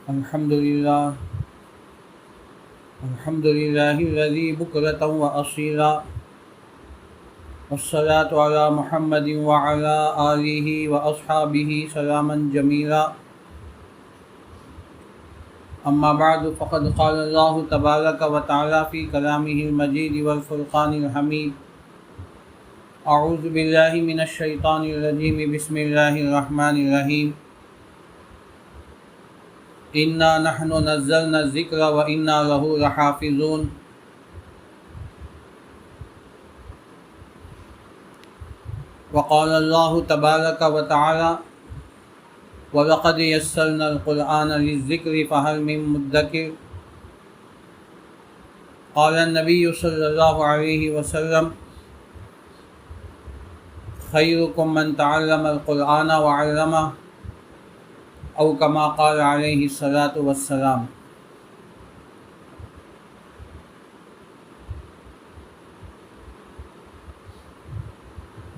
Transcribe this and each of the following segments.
الحمدللہ الذی بکرۃ وأصیلا والصلاة علی محمد وعلی آلہ واصحابہ سلاما جمیلا اما بعد فقد قال اللہ تبارک وتعالی فی کلامہ المجید والفرقان الحمید اعوذ باللہ من الشیطان الرجیم بسم اللہ الرحمن الرحیم انا نحن نزلنا الذکر وانا لہ لحافظون وقال اللہ تبارک وتعالی وَلَقَدْ يَسَّرْنَا الْقُرْآنَ لِلذِّكْرِ فَهَلْ مِن مُدَّكِرٍ قال النبی صلی اللہ علیہ وسلم خیرکم من تعلم القرآن وعلمہ او کما قال علیہ الصلاۃ والسلام۔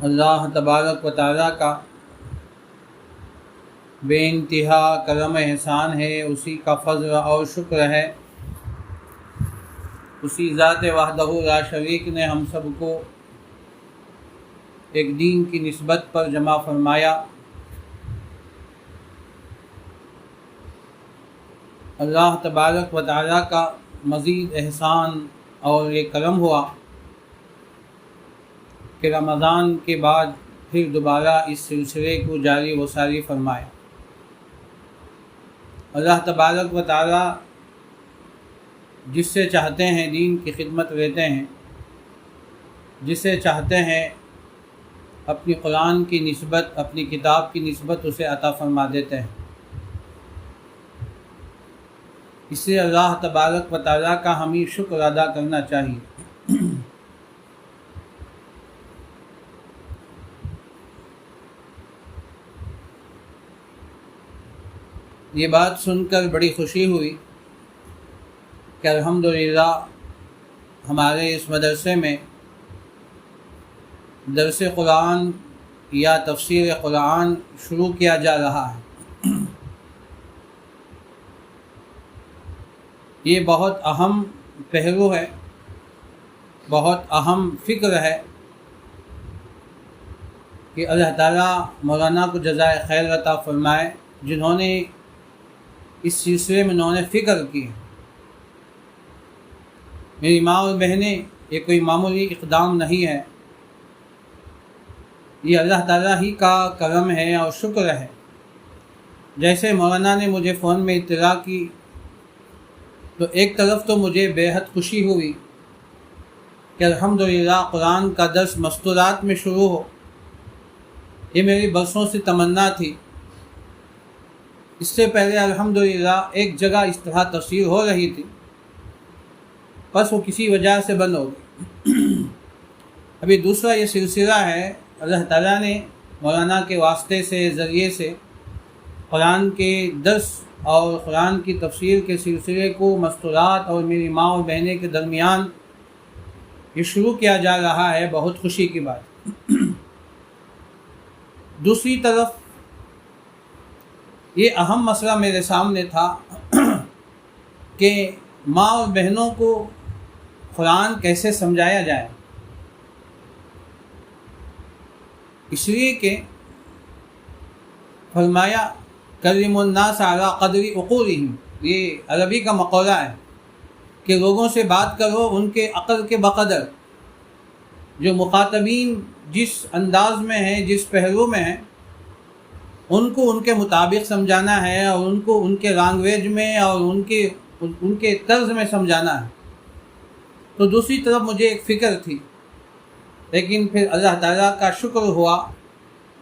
اللہ تبارک و تعالیٰ کا بے انتہا کرم احسان ہے، اسی کا فضل اور شکر ہے، اسی ذات وحدہ لا شریک نے ہم سب کو ایک دین کی نسبت پر جمع فرمایا۔ اللہ تبارک و تعالیٰ کا مزید احسان اور یہ کرم ہوا کہ رمضان کے بعد پھر دوبارہ اس سلسلے کو جاری و ساری فرمایا۔ اللہ تبارک و تعالیٰ جس سے چاہتے ہیں دین کی خدمت لیتے ہیں، جسے چاہتے ہیں اپنی قرآن کی نسبت، اپنی کتاب کی نسبت اسے عطا فرما دیتے ہیں۔ اس سے اللہ تبارک و تعالیٰ کا ہمیں شکر ادا کرنا چاہیے۔ یہ بات سن کر بڑی خوشی ہوئی کہ الحمدللہ ہمارے اس مدرسے میں درس قرآن یا تفسیر قرآن شروع کیا جا رہا ہے۔ یہ بہت اہم پہلو ہے، بہت اہم فکر ہے کہ اللہ تعالیٰ مولانا کو جزائے خیر عطا فرمائے، جنہوں نے اس سلسلے میں انہوں نے فکر کی۔ میری ماں اور بہنیں، یہ کوئی معمولی اقدام نہیں ہے، یہ اللہ تعالیٰ ہی کا کرم ہے اور شکر ہے۔ جیسے مولانا نے مجھے فون میں اطلاع کی تو ایک طرف تو مجھے بے حد خوشی ہوئی کہ الحمدللہ قرآن کا درس مستورات میں شروع ہو، یہ میری برسوں سے تمنا تھی۔ اس سے پہلے الحمدللہ ایک جگہ اس طرح تفسیر ہو رہی تھی، بس وہ کسی وجہ سے بند ہو گئی۔ ابھی دوسرا یہ سلسلہ ہے، اللہ تعالیٰ نے مولانا کے واسطے سے، ذریعے سے قرآن کے درس اور قرآن کی تفسیر کے سلسلے کو مستورات اور میری ماں اور بہنیں کے درمیان یہ شروع کیا جا رہا ہے، بہت خوشی کی بات۔ دوسری طرف یہ اہم مسئلہ میرے سامنے تھا کہ ماں اور بہنوں کو قرآن کیسے سمجھایا جائے، اس لیے کہ فرمایا کلم الناس علی قدر عقولہم، یہ عربی کا مقولہ ہے کہ لوگوں سے بات کرو ان کے عقل کے بقدر، جو مخاطبین جس انداز میں ہیں، جس پہلو میں ہیں، ان کو ان کے مطابق سمجھانا ہے اور ان کو ان کے لینگویج میں اور ان کے طرز میں سمجھانا ہے۔ تو دوسری طرف مجھے ایک فکر تھی، لیکن پھر اللہ تعالیٰ کا شکر ہوا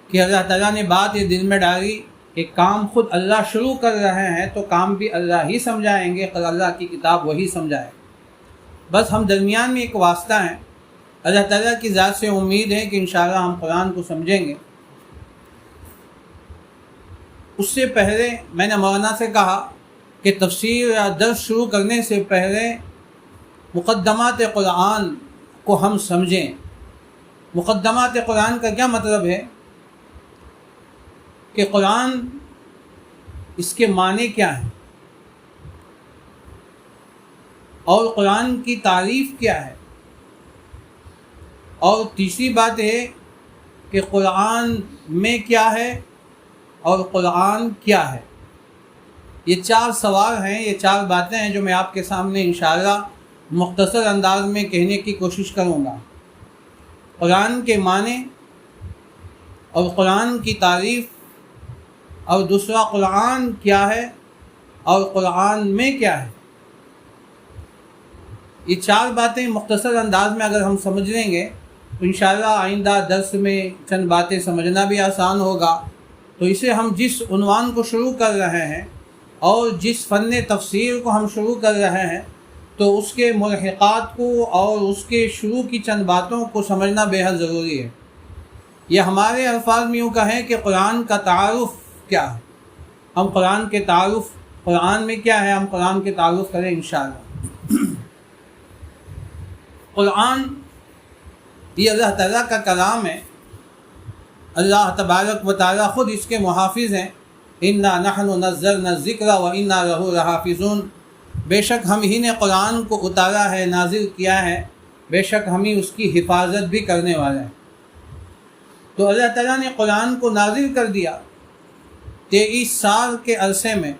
کہ اللہ تعالیٰ نے بات یہ دل میں ڈالی کہ کام خود اللہ شروع کر رہے ہیں تو کام بھی اللہ ہی سمجھائیں گے، اللہ کی کتاب وہی سمجھائے۔ بس ہم درمیان میں ایک واسطہ ہیں، اللہ تعالیٰ کی ذات سے امید ہے کہ انشاءاللہ ہم قرآن کو سمجھیں گے۔ اس سے پہلے میں نے مولانا سے کہا کہ تفسیر یا درس شروع کرنے سے پہلے مقدمات قرآن کو ہم سمجھیں۔ مقدمات قرآن کا کیا مطلب ہے کہ قرآن اس کے معنی کیا ہیں، اور قرآن کی تعریف کیا ہے، اور تیسری بات ہے کہ قرآن میں کیا ہے اور قرآن کیا ہے۔ یہ 4 سوال ہیں، یہ 4 باتیں ہیں جو میں آپ کے سامنے انشاءاللہ مختصر انداز میں کہنے کی کوشش کروں گا۔ قرآن کے معنی اور قرآن کی تعریف، اور دوسرا قرآن کیا ہے اور قرآن میں کیا ہے۔ یہ 4 باتیں مختصر انداز میں اگر ہم سمجھ لیں گے تو انشاءاللہ آئندہ درس میں چند باتیں سمجھنا بھی آسان ہوگا۔ تو اسے ہم جس عنوان کو شروع کر رہے ہیں اور جس فن تفسیر کو ہم شروع کر رہے ہیں تو اس کے ملحقات کو اور اس کے شروع کی چند باتوں کو سمجھنا بے حد ضروری ہے۔ یہ ہمارے الفاظ میں یوں کہیں کہ قرآن کا تعارف کیا ہے، ہم قرآن کے تعارف، قرآن میں کیا ہے، ہم قرآن کے تعارف کریں انشاءاللہ۔ قرآن یہ اللہ تعالیٰ کا کلام ہے، اللہ تبارک و تعالیٰ خود اس کے محافظ ہیں۔ اِنَّا نَحْنُ نَزَّلْنَا الذِّكْرَ وَإِنَّا لَهُ لَحَافِظُونَ، بے شک ہم ہی نے قرآن کو اتارا ہے، نازل کیا ہے، بے شک ہم ہی اس کی حفاظت بھی کرنے والے ہیں۔ تو اللہ تعالیٰ نے قرآن کو نازل کر دیا 23 سال کے عرصے میں،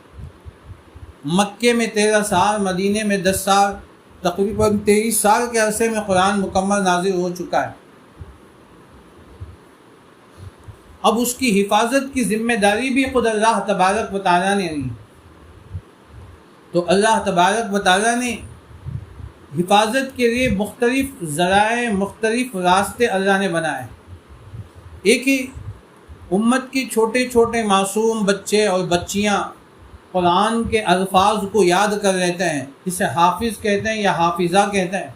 مکے میں 13 سال، مدینے میں 10 سال، تقریباً 23 سال کے عرصے میں قرآن مکمل نازل ہو چکا ہے۔ اب اس کی حفاظت کی ذمہ داری بھی خود اللہ تبارک و تعالیٰ نے لی۔ تو اللہ تبارک و تعالیٰ نے حفاظت کے لیے مختلف ذرائع، مختلف راستے اللہ نے بنائے۔ ایک ہی امت کی چھوٹے چھوٹے معصوم بچے اور بچیاں قرآن کے الفاظ کو یاد کر لیتے ہیں، جسے حافظ کہتے ہیں یا حافظہ کہتے ہیں۔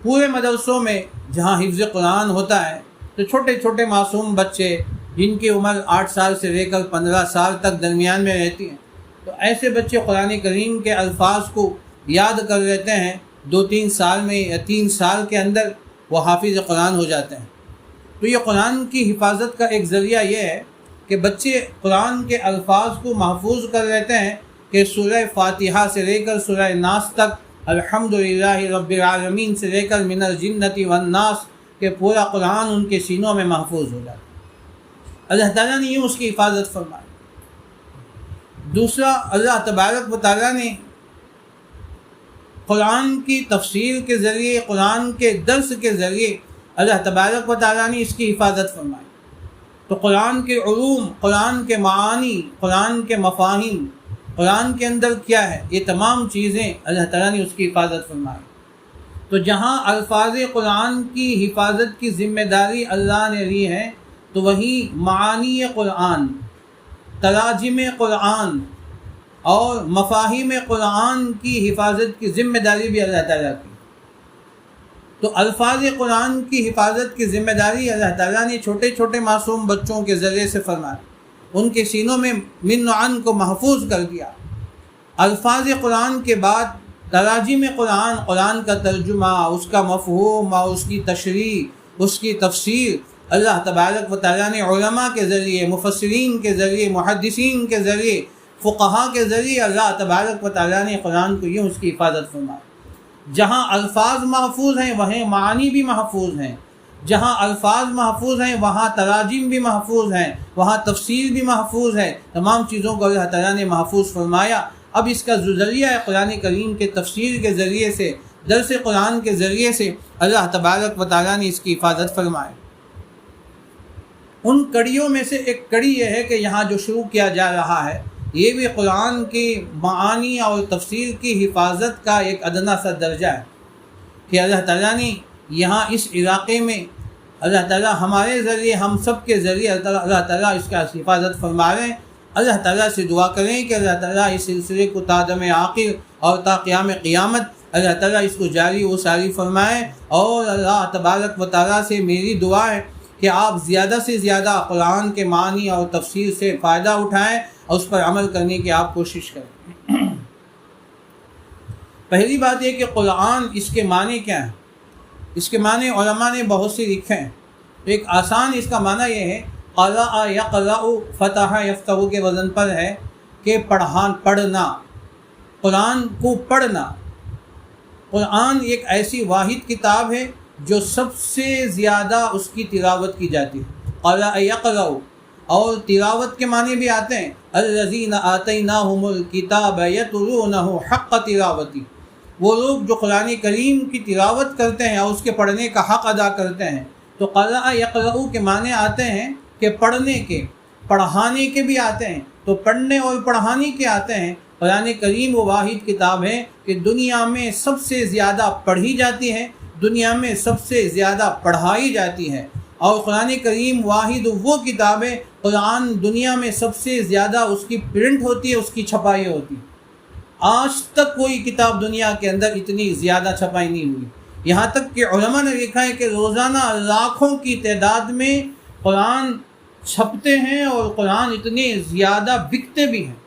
پورے مدرسوں میں جہاں حفظ قرآن ہوتا ہے تو چھوٹے چھوٹے معصوم بچے جن کی عمر 8 سال سے لے کر 15 سال تک درمیان میں رہتی ہیں، تو ایسے بچے قرآن کریم کے الفاظ کو یاد کر لیتے ہیں، 2-3 سال میں یا 3 سال کے اندر وہ حافظ قرآن ہو جاتے ہیں۔ تو یہ قرآن کی حفاظت کا ایک ذریعہ یہ ہے کہ بچے قرآن کے الفاظ کو محفوظ کر لیتے ہیں کہ سورہ فاتحہ سے لے کر سورہ ناس تک، الحمدللہ رب العالمین سے لے کر من الجنۃ والناس کہ پورا قرآن ان کے سینوں میں محفوظ ہو جائے۔ اللہ تعالیٰ نے یوں اس کی حفاظت فرمائی۔ دوسرا، اللہ تبارک و تعالیٰ نے قرآن کی تفسیر کے ذریعے، قرآن کے درس کے ذریعے اللہ تبارک و تعالیٰ نے اس کی حفاظت فرمائی۔ تو قرآن کے علوم، قرآن کے معانی، قرآن کے مفاہیم، قرآن کے اندر کیا ہے، یہ تمام چیزیں اللہ تعالیٰ نے اس کی حفاظت فرمائی۔ تو جہاں الفاظ قرآن کی حفاظت کی ذمہ داری اللہ نے لی ہے، تو وہیں معانی قرآن، تراجم قرآن اور مفاہیم قرآن کی حفاظت کی ذمہ داری بھی اللہ تعالیٰ کی۔ تو الفاظ قرآن کی حفاظت کی ذمہ داری اللہ تعالیٰ نے چھوٹے چھوٹے معصوم بچوں کے ذریعے سے فرمائی، ان کے سینوں میں من و عن کو محفوظ کر دیا۔ الفاظ قرآن کے بعد تراجم قرآن، قرآن کا ترجمہ، اس کا مفہوم اور اس کی تشریح، اس کی تفسیر اللہ تبارک و تعالیٰ نے علماء کے ذریعے، مفسرین کے ذریعے، محدثین کے ذریعے، فقہا کے ذریعے اللہ تبارک و تعالیٰ نے قرآن کو یوں اس کی حفاظت فرمائی۔ جہاں الفاظ محفوظ ہیں وہیں معانی بھی محفوظ ہیں، جہاں الفاظ محفوظ ہیں وہاں تراجم بھی محفوظ ہیں، وہاں تفسیر بھی محفوظ ہے، تمام چیزوں کو اللہ تعالیٰ نے محفوظ فرمایا۔ اب اس کا ذریعہ ہے قرآن کریم کے تفسیر کے ذریعے سے، درس قرآن کے ذریعے سے اللہ تبارک و تعالیٰ نے اس کی حفاظت فرمائی۔ ان کڑیوں میں سے ایک کڑی یہ ہے کہ یہاں جو شروع کیا جا رہا ہے یہ بھی قرآن کی معانی اور تفسیر کی حفاظت کا ایک ادنا سا درجہ ہے کہ اللہ تعالیٰ نے یہاں اس علاقے میں، اللہ تعالیٰ ہمارے ذریعے، ہم سب کے ذریعے اللہ تعالیٰ اس کا حفاظت فرما رہے ہیں۔ اللہ تعالیٰ سے دعا کریں کہ اللہ تعالیٰ اس سلسلے کو تا دم آخر اور تا قیام قیامت اللہ تعالیٰ اس کو جاری و ساری فرمائے۔ اور اللہ تبارک و تعالیٰ سے میری دعا ہے کہ آپ زیادہ سے زیادہ قرآن کے معنی اور تفسیر سے فائدہ اٹھائیں اور اس پر عمل کرنے کی آپ کوشش کریں۔ پہلی بات یہ کہ قرآن، اس کے معنی کیا ہیں؟ اس کے معنی علماء نے بہت سی لکھے ہیں۔ ایک آسان اس کا معنی یہ ہے، قرأ یقرأ فتح یفتح کے وزن پر ہے کہ پڑھنا، قرآن کو پڑھنا۔ قرآن ایک ایسی واحد کتاب ہے جو سب سے زیادہ اس کی تلاوت کی جاتی ہے۔ قرأ یقرأ، اور تلاوت کے معنی بھی آتے ہیں الذین آتیناہم الکتاب یتلونہ حق تلاوتی، وہ لوگ جو قرآن کریم کی تلاوت کرتے ہیں اور اس کے پڑھنے کا حق ادا کرتے ہیں۔ تو قرأ یقرأ کے معنی آتے ہیں کہ پڑھنے کے، پڑھانے کے بھی آتے ہیں، تو پڑھنے اور پڑھانے کے آتے ہیں۔ قرآن کریم وہ واحد کتاب ہے کہ دنیا میں سب سے زیادہ پڑھی جاتی ہے، دنیا میں سب سے زیادہ پڑھائی جاتی ہے، اور قرآن کریم واحد وہ کتاب ہے، قرآن دنیا میں سب سے زیادہ اس کی پرنٹ ہوتی ہے، اس کی چھپائی ہوتی ہے۔ آج تک کوئی کتاب دنیا کے اندر اتنی زیادہ چھپائی نہیں ہوئی، یہاں تک کہ علماء نے لکھا ہے کہ روزانہ لاکھوں کی تعداد میں قرآن چھپتے ہیں اور قرآن اتنے زیادہ بکتے بھی ہیں۔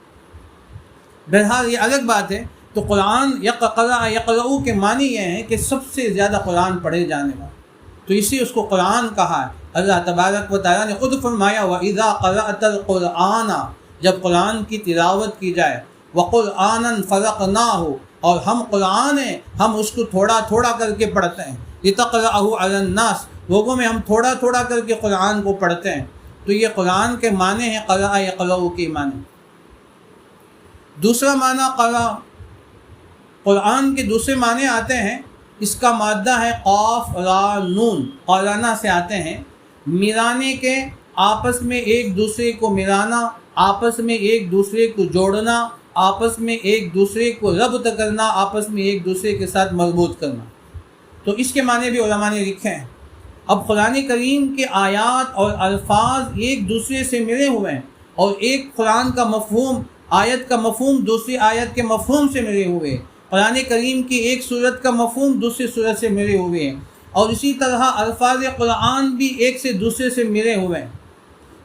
بہرحال یہ الگ بات ہے۔ تو قرآن قرأ یقرأ کے معنی یہ ہیں کہ سب سے زیادہ قرآن پڑھے جانے والا، تو اسی اس کو قرآن کہا ہے۔ اللہ تبارک و تعالیٰ نے خود فرمایا وَإِذَا قَرَأْتَ الْقُرْآنَ، جب قرآن کی تلاوت کی جائے، وَقُرْآنًا فَرَقْنَاهُ، اور ہم قرآن ہیں، ہم اس کو تھوڑا تھوڑا کر کے پڑھتے ہیں، لِتَقْرَأَهُ عَلَى النَّاسِ، لوگوں میں ہم تھوڑا تھوڑا کر کے قرآن کو پڑھتے ہیں۔ تو یہ قرآن کے معنی ہیں، قرأ یقرأ کے معنی۔ دوسرا معنی قرآن کے دوسرے معنی آتے ہیں، اس کا مادہ ہے قاف را نون، قرانا سے آتے ہیں، ملانے کے، آپس میں ایک دوسرے کو ملانا، آپس میں ایک دوسرے کو جوڑنا، آپس میں ایک دوسرے کو ربط کرنا، آپس میں ایک دوسرے کے ساتھ مربوط کرنا۔ تو اس کے معنی بھی علماء نے لکھے ہیں۔ اب قرآن کریم کے آیات اور الفاظ ایک دوسرے سے ملے ہوئے ہیں، اور ایک قرآن کا مفہوم، آیت کا مفہوم دوسری آیت کے مفہوم سے ملے ہوئے ہیں، قرآن کریم کی ایک صورت کا مفہوم دوسری صورت سے ملے ہوئے ہیں، اور اسی طرح الفاظ قرآن بھی ایک سے دوسرے سے ملے ہوئے ہیں۔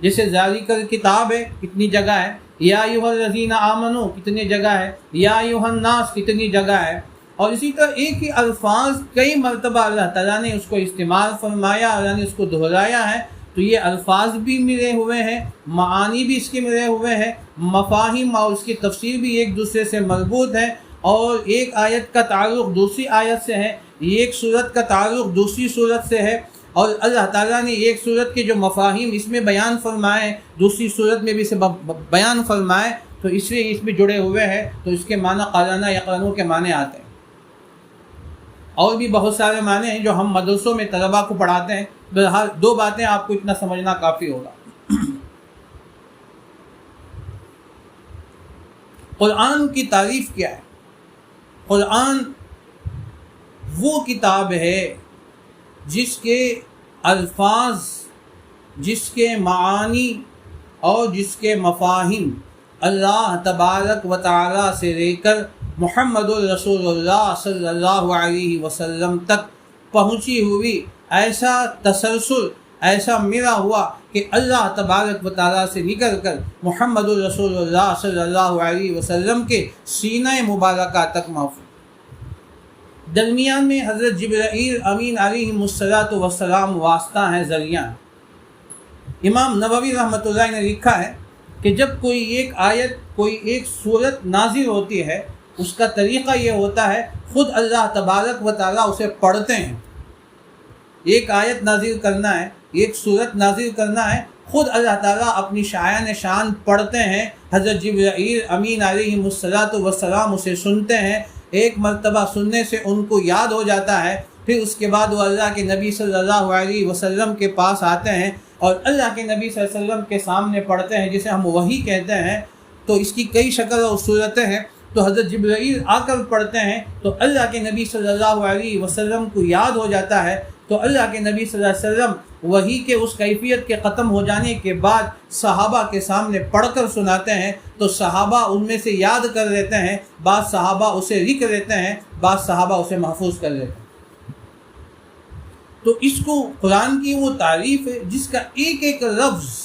جیسے ذالک الکتاب ہے، کتنی جگہ ہے، یا ایھا الذین آمنوا کتنی جگہ ہے، یا ایھا الناس کتنی جگہ ہے، اور اسی طرح ایک ہی الفاظ کئی مرتبہ اللہ تعالیٰ نے اس کو استعمال فرمایا، اللہ نے اس کو دہرایا ہے۔ تو یہ الفاظ بھی ملے ہوئے ہیں، معانی بھی اس کے ملے ہوئے ہیں، مفاہیم اور اس کی تفسیر بھی ایک دوسرے سے مربوط ہے، اور ایک آیت کا تعلق دوسری آیت سے ہے، ایک صورت کا تعلق دوسری صورت سے ہے، اور اللہ تعالیٰ نے ایک صورت کے جو مفاہیم اس میں بیان فرمائے دوسری صورت میں بھی اسے بیان فرمائے، تو اس لیے اس میں جڑے ہوئے ہیں۔ تو اس کے معنی قرأ یقرأ کے معنی آتے ہیں۔ اور بھی بہت سارے معنی ہیں جو ہم مدرسوں میں طلباء کو پڑھاتے ہیں۔ بہرحال دو باتیں آپ کو اتنا سمجھنا کافی ہوگا۔ قرآن کی تعریف کیا ہے؟ قرآن وہ کتاب ہے جس کے الفاظ، جس کے معانی اور جس کے مفاہیم اللہ تبارک و تعالیٰ سے لے کر محمد الرسول اللہ صلی اللہ علیہ وسلم تک پہنچی ہوئی، ایسا تسلسل، ایسا ملا ہوا کہ اللہ تبارک و تعالیٰ سے نکل کر محمد الرسول اللہ صلی اللہ علیہ وسلم کے سینہ مبارکہ تک محفوظ۔ درمیان میں حضرت جبرائیل امین علیہ السلام واسطہ ہیں، ذریعہ ہیں۔ امام نووی رحمۃ اللہ نے لکھا ہے کہ جب کوئی ایک آیت، کوئی ایک سورت نازل ہوتی ہے، اس کا طریقہ یہ ہوتا ہے خود اللہ تبارک و تعالیٰ اسے پڑھتے ہیں۔ ایک آیت نازل کرنا ہے، ایک سورت نازل کرنا ہے، خود اللہ تعالیٰ اپنی شایان شان پڑھتے ہیں۔ حضرت جبرائیل امین علیہ السلام اسے سنتے ہیں، ایک مرتبہ سننے سے ان کو یاد ہو جاتا ہے، پھر اس کے بعد وہ اللہ کے نبی صلی اللہ علیہ وسلم کے پاس آتے ہیں اور اللہ کے نبی صلی اللہ علیہ وسلم کے سامنے پڑھتے ہیں، جسے ہم وحی کہتے ہیں۔ تو اس کی کئی شکل اور صورتیں ہیں۔ تو حضرت جبرائیل آ کر پڑھتے ہیں تو اللہ کے نبی صلی اللہ علیہ وسلم کو یاد ہو جاتا ہے، تو اللہ کے نبی صلی اللہ علیہ وسلم وحی کے اس کیفیت کے ختم ہو جانے کے بعد صحابہ کے سامنے پڑھ کر سناتے ہیں، تو صحابہ ان میں سے یاد کر لیتے ہیں، بعض صحابہ اسے لکھ لیتے ہیں، بعض صحابہ اسے محفوظ کر لیتے ہیں۔ تو اس کو قرآن کی وہ تعریف ہے جس کا ایک ایک لفظ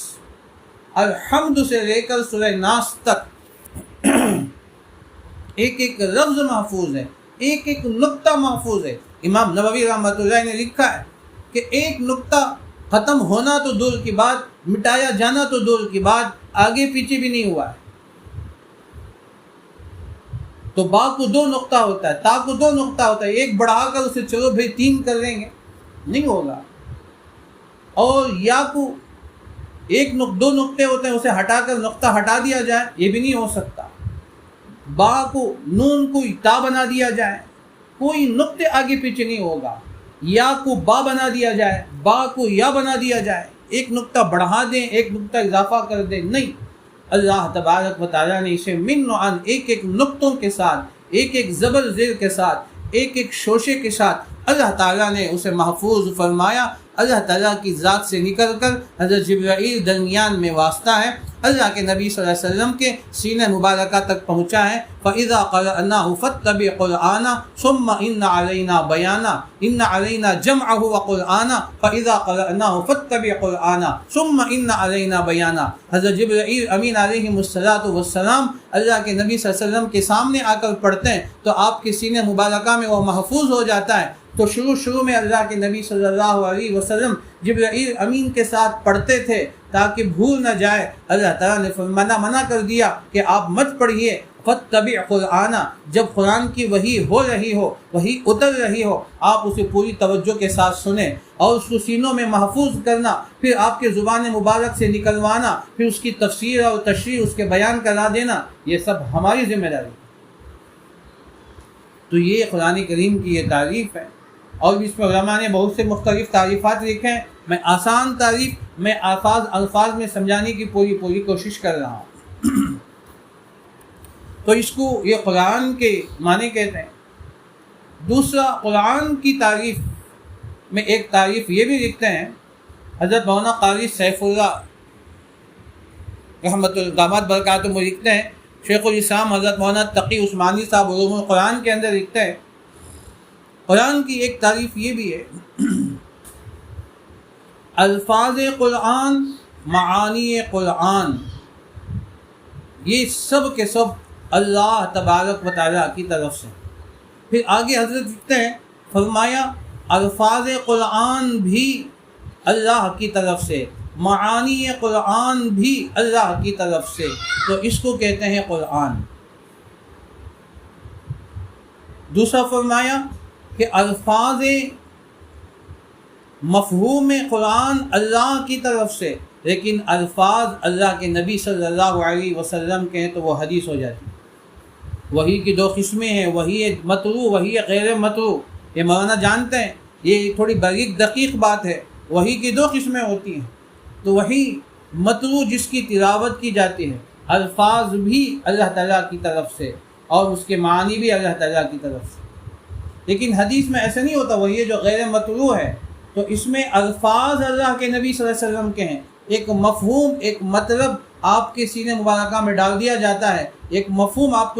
الحمد سے لے کر سورہ ناس تک ایک ایک لفظ محفوظ ہے، ایک ایک نقطہ محفوظ ہے۔ امام نووی رحمۃ اللہ نے لکھا ہے کہ ایک نقطہ ختم ہونا تو دور کی بات، مٹایا جانا تو دور کی بات، آگے پیچھے بھی نہیں ہوا ہے۔ تو با کو 2 نقطہ ہوتا ہے، تا کو 2 نقطہ ہوتا ہے، ایک بڑھا کر اسے چلو بھائی 3 کر لیں گے، نہیں ہوگا۔ اور یا کو 2 نقطے ہوتے ہیں، اسے ہٹا کر نقطہ ہٹا دیا جائے، یہ بھی نہیں ہو سکتا۔ با کو نون کو تا بنا دیا جائے، کوئی نقطے آگے پیچھے نہیں ہوگا۔ یا کو با بنا دیا جائے، با کو یا بنا دیا جائے، ایک نقطہ بڑھا دیں ایک نقطہ اضافہ کر دیں، نہیں۔ اللہ تبارک و تعالیٰ نے اسے من نوعاً ایک ایک نقطوں کے ساتھ، ایک ایک زبر زیر کے ساتھ، ایک ایک شوشے کے ساتھ اللہ تعالیٰ نے اسے محفوظ فرمایا۔ اللہ تعالیٰ کی ذات سے نکل کر حضرت جبرائیل درمیان میں واسطہ ہے، اللہ کے نبی صلی اللہ علیہ وسلم کے سینہ مبارکہ تک پہنچا ہے۔ فَإِذَا قَرَأْنَاهُ فَاتَّبِعْ قُرْآنَهُ ثُمَّ إِنَّ عَلَيْنَا بَيَانَهُ إِنَّ عَلَيْنَا جَمْعَهُ وَقُرْآنَهُ فَإِذَا قَرَأْنَاهُ فَاتَّبِعْ قُرْآنَهُ ثُمَّ إِنَّ عَلَيْنَا بَيَانَهُ۔ حضرت جبرائیل امین علیہ السلام اللہ کے نبی صلی اللہ علیہ وسلم کے سامنے آ کر پڑھتے ہیں تو آپ کے سینہ مبارکہ میں وہ محفوظ ہو جاتا ہے۔ تو شروع میں اللہ کے نبی صلی اللہ علیہ وسلم جبرائیل امین کے ساتھ پڑھتے تھے تاکہ بھول نہ جائے۔ اللہ تعالیٰ نے منع کر دیا کہ آپ مت پڑھیے، فَاتَّبِعْ قُرْآنَ، جب قرآن کی وحی ہو رہی ہو، وحی اتر رہی ہو، آپ اسے پوری توجہ کے ساتھ سنیں اور اس کو سینوں میں محفوظ کرنا، پھر آپ کے زبان مبارک سے نکلوانا، پھر اس کی تفسیر اور تشریح اس کے بیان کرا دینا، یہ سب ہماری ذمہ داری۔ تو یہ قرآن کریم کی یہ تعریف ہے، اور اس میں علماء نے بہت سے مختلف تعریفات لکھے ہیں۔ میں آسان تعریف میں الفاظ میں سمجھانے کی پوری کوشش کر رہا ہوں۔ تو اس کو یہ قرآن کے معنی کہتے ہیں۔ دوسرا، قرآن کی تعریف میں ایک تعریف یہ بھی لکھتے ہیں حضرت مولانا قاری سیف اللہ رحمۃ اللہ برکاتہ وہ لکھتے ہیں، شیخ الاسلام حضرت مولانا تقی عثمانی صاحب علوم القرآن کے اندر لکھتے ہیں، قرآن کی ایک تعریف یہ بھی ہے، الفاظ قرآن، معانی قرآن، یہ سب کے سب اللہ تبارک و تعالیٰ کی طرف سے۔ پھر آگے حضرت لکھتے ہیں، فرمایا الفاظ قرآن بھی اللہ کی طرف سے، معانی قرآن بھی اللہ کی طرف سے، تو اس کو کہتے ہیں قرآن۔ دوسرا فرمایا کہ الفاظ مفہوم قرآن اللہ کی طرف سے، لیکن الفاظ اللہ کے نبی صلی اللہ علیہ وسلم کے ہیں تو وہ حدیث ہو جاتی ہے۔ وحی کی 2 قسمیں ہیں، وحی مطلوع، وحی غیر مطلوع۔ یہ مولانا جانتے ہیں، یہ تھوڑی باریک دقیق بات ہے۔ وحی کی 2 قسمیں ہوتی ہیں، تو وحی مطلوع جس کی تلاوت کی جاتی ہے، الفاظ بھی اللہ تعالیٰ کی طرف سے اور اس کے معنی بھی اللہ تعالیٰ کی طرف سے۔ لیکن حدیث میں ایسا نہیں ہوتا، وہی جو غیر مطلوع ہے تو اس میں الفاظ اللہ کے نبی صلی اللہ علیہ وسلم کے ہیں، ایک مفہوم، ایک مطلب آپ کے سینے مبارکہ میں ڈال دیا جاتا ہے، ایک مفہوم آپ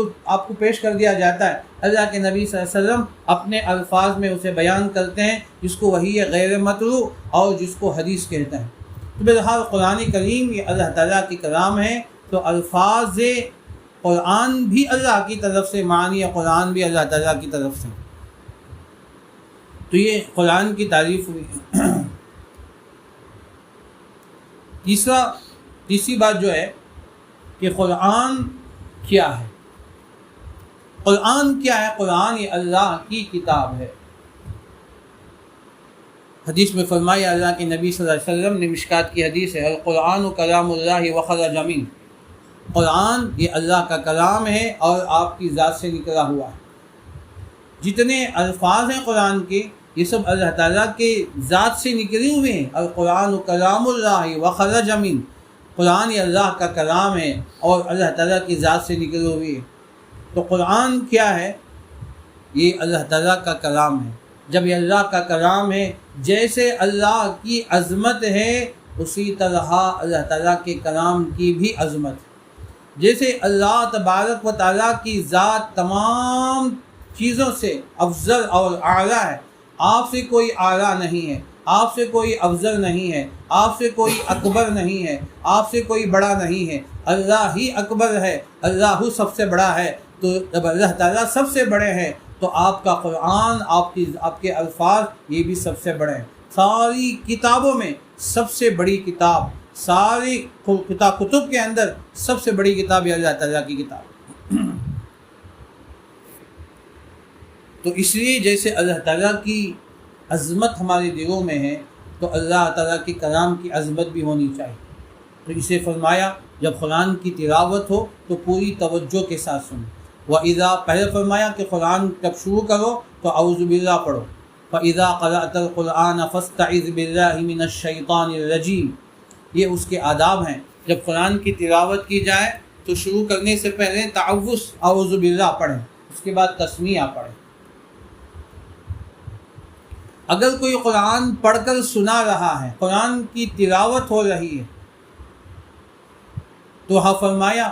کو پیش کر دیا جاتا ہے، اللہ کے نبی صلی اللہ علیہ وسلم اپنے الفاظ میں اسے بیان کرتے ہیں، جس کو وحی غیر مطلوع اور جس کو حدیث کہتے ہیں۔ تو بہرحال قرآن کریم یہ اللہ تعالیٰ کی کلام ہے، تو الفاظ قرآن بھی اللہ کی طرف سے، معنی قرآن بھی اللہ تعالیٰ کی طرف سے۔ تو یہ قرآن کی تعریف ہوئی۔ تیسری بات جو ہے کہ قرآن کیا ہے؟ قرآن کیا ہے؟ قرآن یہ اللہ کی کتاب ہے۔ حدیث میں فرمایا اللہ کے نبی صلی اللہ علیہ وسلم نے، مشکات کی حدیث ہے، القرآن کلام اللہ وخرج منہ، قرآن یہ اللہ کا کلام ہے اور آپ کی ذات سے نکلا ہوا ہے۔ جتنے الفاظ ہیں قرآن کے، یہ سب اللہ تعالیٰ کے ذات سے نکلے ہوئے ہیں۔ القرآن کلام اللہ وخرج منہ، قرآن یہ اللہ کا کلام ہے اور اللہ تعالیٰ کی ذات سے نکلے ہوئے ہیں۔ تو قرآن کیا ہے؟ یہ اللہ تعالیٰ کا کلام ہے۔ جب یہ اللہ کا کلام ہے، جیسے اللہ کی عظمت ہے اسی طرح اللہ تعالیٰ کے کلام کی بھی عظمت ہے۔ جیسے اللہ تبارک و تعالیٰ کی ذات تمام چیزوں سے افضل اور اعلیٰ ہے، آپ سے کوئی اعلیٰ نہیں ہے، آپ سے کوئی افضل نہیں ہے، آپ سے کوئی اکبر نہیں ہے، آپ سے کوئی بڑا نہیں ہے، اللہ ہی اکبر ہے، اللہ ہی سب سے بڑا ہے۔ تو جب اللہ تعالیٰ سب سے بڑے ہیں تو آپ کا قرآن، آپ کے الفاظ یہ بھی سب سے بڑے ہیں۔ ساری کتابوں میں سب سے بڑی کتاب، ساری کتب کے اندر سب سے بڑی کتاب یہ اللہ تعالیٰ کی کتاب۔ تو اس لیے جیسے اللہ تعالیٰ کی عظمت ہمارے دلوں میں ہے تو اللہ تعالیٰ کے کلام کی عظمت بھی ہونی چاہیے. تو اسے فرمایا جب قرآن کی تلاوت ہو تو پوری توجہ کے ساتھ سنو. وَإِذَا پہلے فرمایا کہ قرآن جب شروع کرو تو اعوذ باللہ پڑھو. فَإِذَا قَرَأْتَ الْقُرْآنَ فَاسْتَعِذْ بِاللَّهِ مِنَ الشَّيْطَانِ الرَّجِيمِ. یہ اس کے آداب ہیں. جب قرآن کی تلاوت کی جائے تو شروع کرنے سے پہلے تعوذ اعوذ باللہ پڑھیں، اس کے بعد تسمیہ پڑھیں. اگر کوئی قرآن پڑھ کر سنا رہا ہے، قرآن کی تلاوت ہو رہی ہے، تو وہاں فرمایا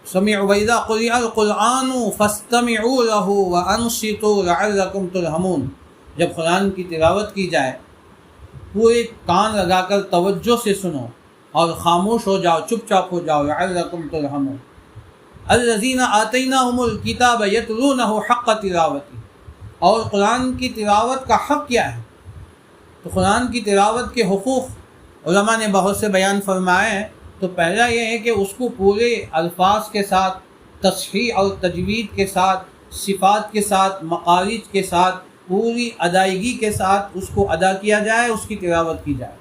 سمعوا وَإِذَا قُرِئَ الْقُرْآنُ فَاسْتَمِعُوا لَهُ وَأَنصِتُوا لَعَلَّكُمْ تُرْحَمُونَ. جب قرآن کی تلاوت کی جائے پورے کان لگا کر توجہ سے سنو اور خاموش ہو جاؤ، چپ چاپ ہو جاؤ. لَعَلَّكُمْ تُرْحَمُونَ. الَّذِينَ آتَيْنَاهُمُ الْكِتَابَ يَتْلُونَهُ حَقَّ تِلَاوَتِهِ. اور قرآن کی تلاوت کا حق کیا ہے؟ تو قرآن کی تلاوت کے حقوق علماء نے بہت سے بیان فرمائے ہیں. تو پہلا یہ ہے کہ اس کو پورے الفاظ کے ساتھ، تصحیح اور تجوید کے ساتھ، صفات کے ساتھ، مخارج کے ساتھ، پوری ادائیگی کے ساتھ اس کو ادا کیا جائے، اس کی تلاوت کی جائے.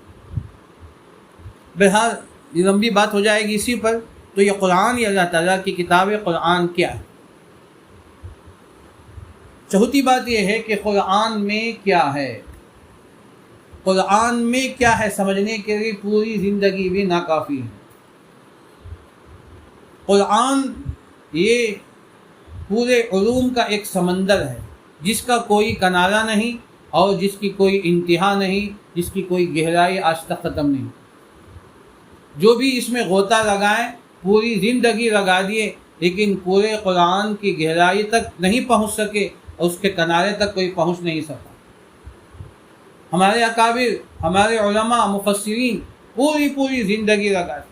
بہرحال یہ لمبی بات ہو جائے گی اسی پر. تو یہ قرآن، یہ اللہ تعالیٰ کی کتاب قرآن کیا ہے؟ چوتھی بات یہ ہے کہ قرآن میں کیا ہے. قرآن میں کیا ہے سمجھنے کے لیے پوری زندگی بھی ناکافی ہے. قرآن یہ پورے علوم کا ایک سمندر ہے جس کا کوئی کنارہ نہیں اور جس کی کوئی انتہا نہیں، جس کی کوئی گہرائی آج تک ختم نہیں. جو بھی اس میں غوطہ لگائیں پوری زندگی لگا دیے لیکن پورے قرآن کی گہرائی تک نہیں پہنچ سکے اور اس کے کنارے تک کوئی پہنچ نہیں سکا. ہمارے اکابر، ہمارے علماء، مفسرین پوری زندگی لگا دی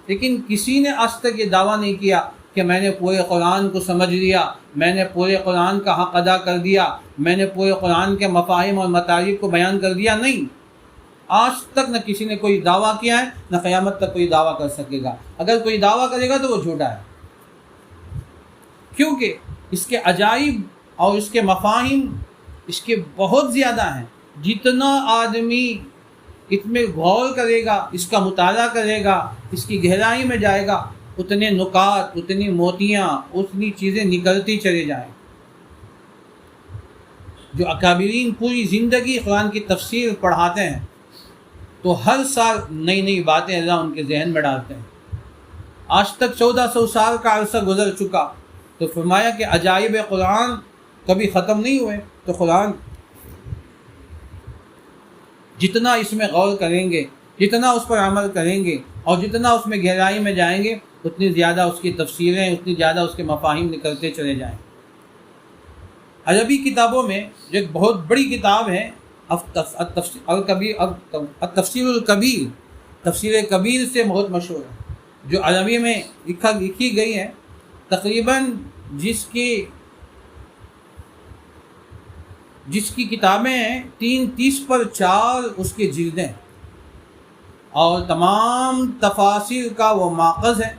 لیکن کسی نے آج تک یہ دعویٰ نہیں کیا کہ میں نے پورے قرآن کو سمجھ لیا، میں نے پورے قرآن کا حق ادا کر دیا، میں نے پورے قرآن کے مفاہیم اور مطالب کو بیان کر دیا. نہیں، آج تک نہ کسی نے کوئی دعویٰ کیا ہے، نہ قیامت تک کوئی دعویٰ کر سکے گا. اگر کوئی دعویٰ کرے گا تو وہ جھوٹا ہے، کیونکہ اس کے عجائب اور اس کے مفاہیم اس کے بہت زیادہ ہیں. جتنا آدمی اس میں غور کرے گا، اس کا مطالعہ کرے گا، اس کی گہرائی میں جائے گا، اتنے نکات، اتنی موتیاں، اتنی چیزیں نکلتی چلے جائیں. جو اکابرین پوری زندگی قرآن کی تفسیر پڑھاتے ہیں تو ہر سال نئی باتیں اللہ ان کے ذہن میں ڈالتے ہیں. آج تک 1400 سال کا عرصہ گزر چکا تو فرمایا کہ عجائب قرآن کبھی ختم نہیں ہوئے. تو قرآن جتنا اس میں غور کریں گے، جتنا اس پر عمل کریں گے اور جتنا اس میں گہرائی میں جائیں گے، اتنی زیادہ اس کی تفسیریں، اتنی زیادہ اس کے مفاہیم نکلتے چلے جائیں. عربی کتابوں میں جو ایک بہت بڑی کتاب ہے التفسیر الکبیر، تفسیر کبیر سے بہت مشہور ہے، جو عربی میں لکھی گئی ہے. تقریباً جس کی کتابیں ہیں 30 پر 4 اس کے جلدیں اور تمام تفاسیر کا وہ ماخذ ہے،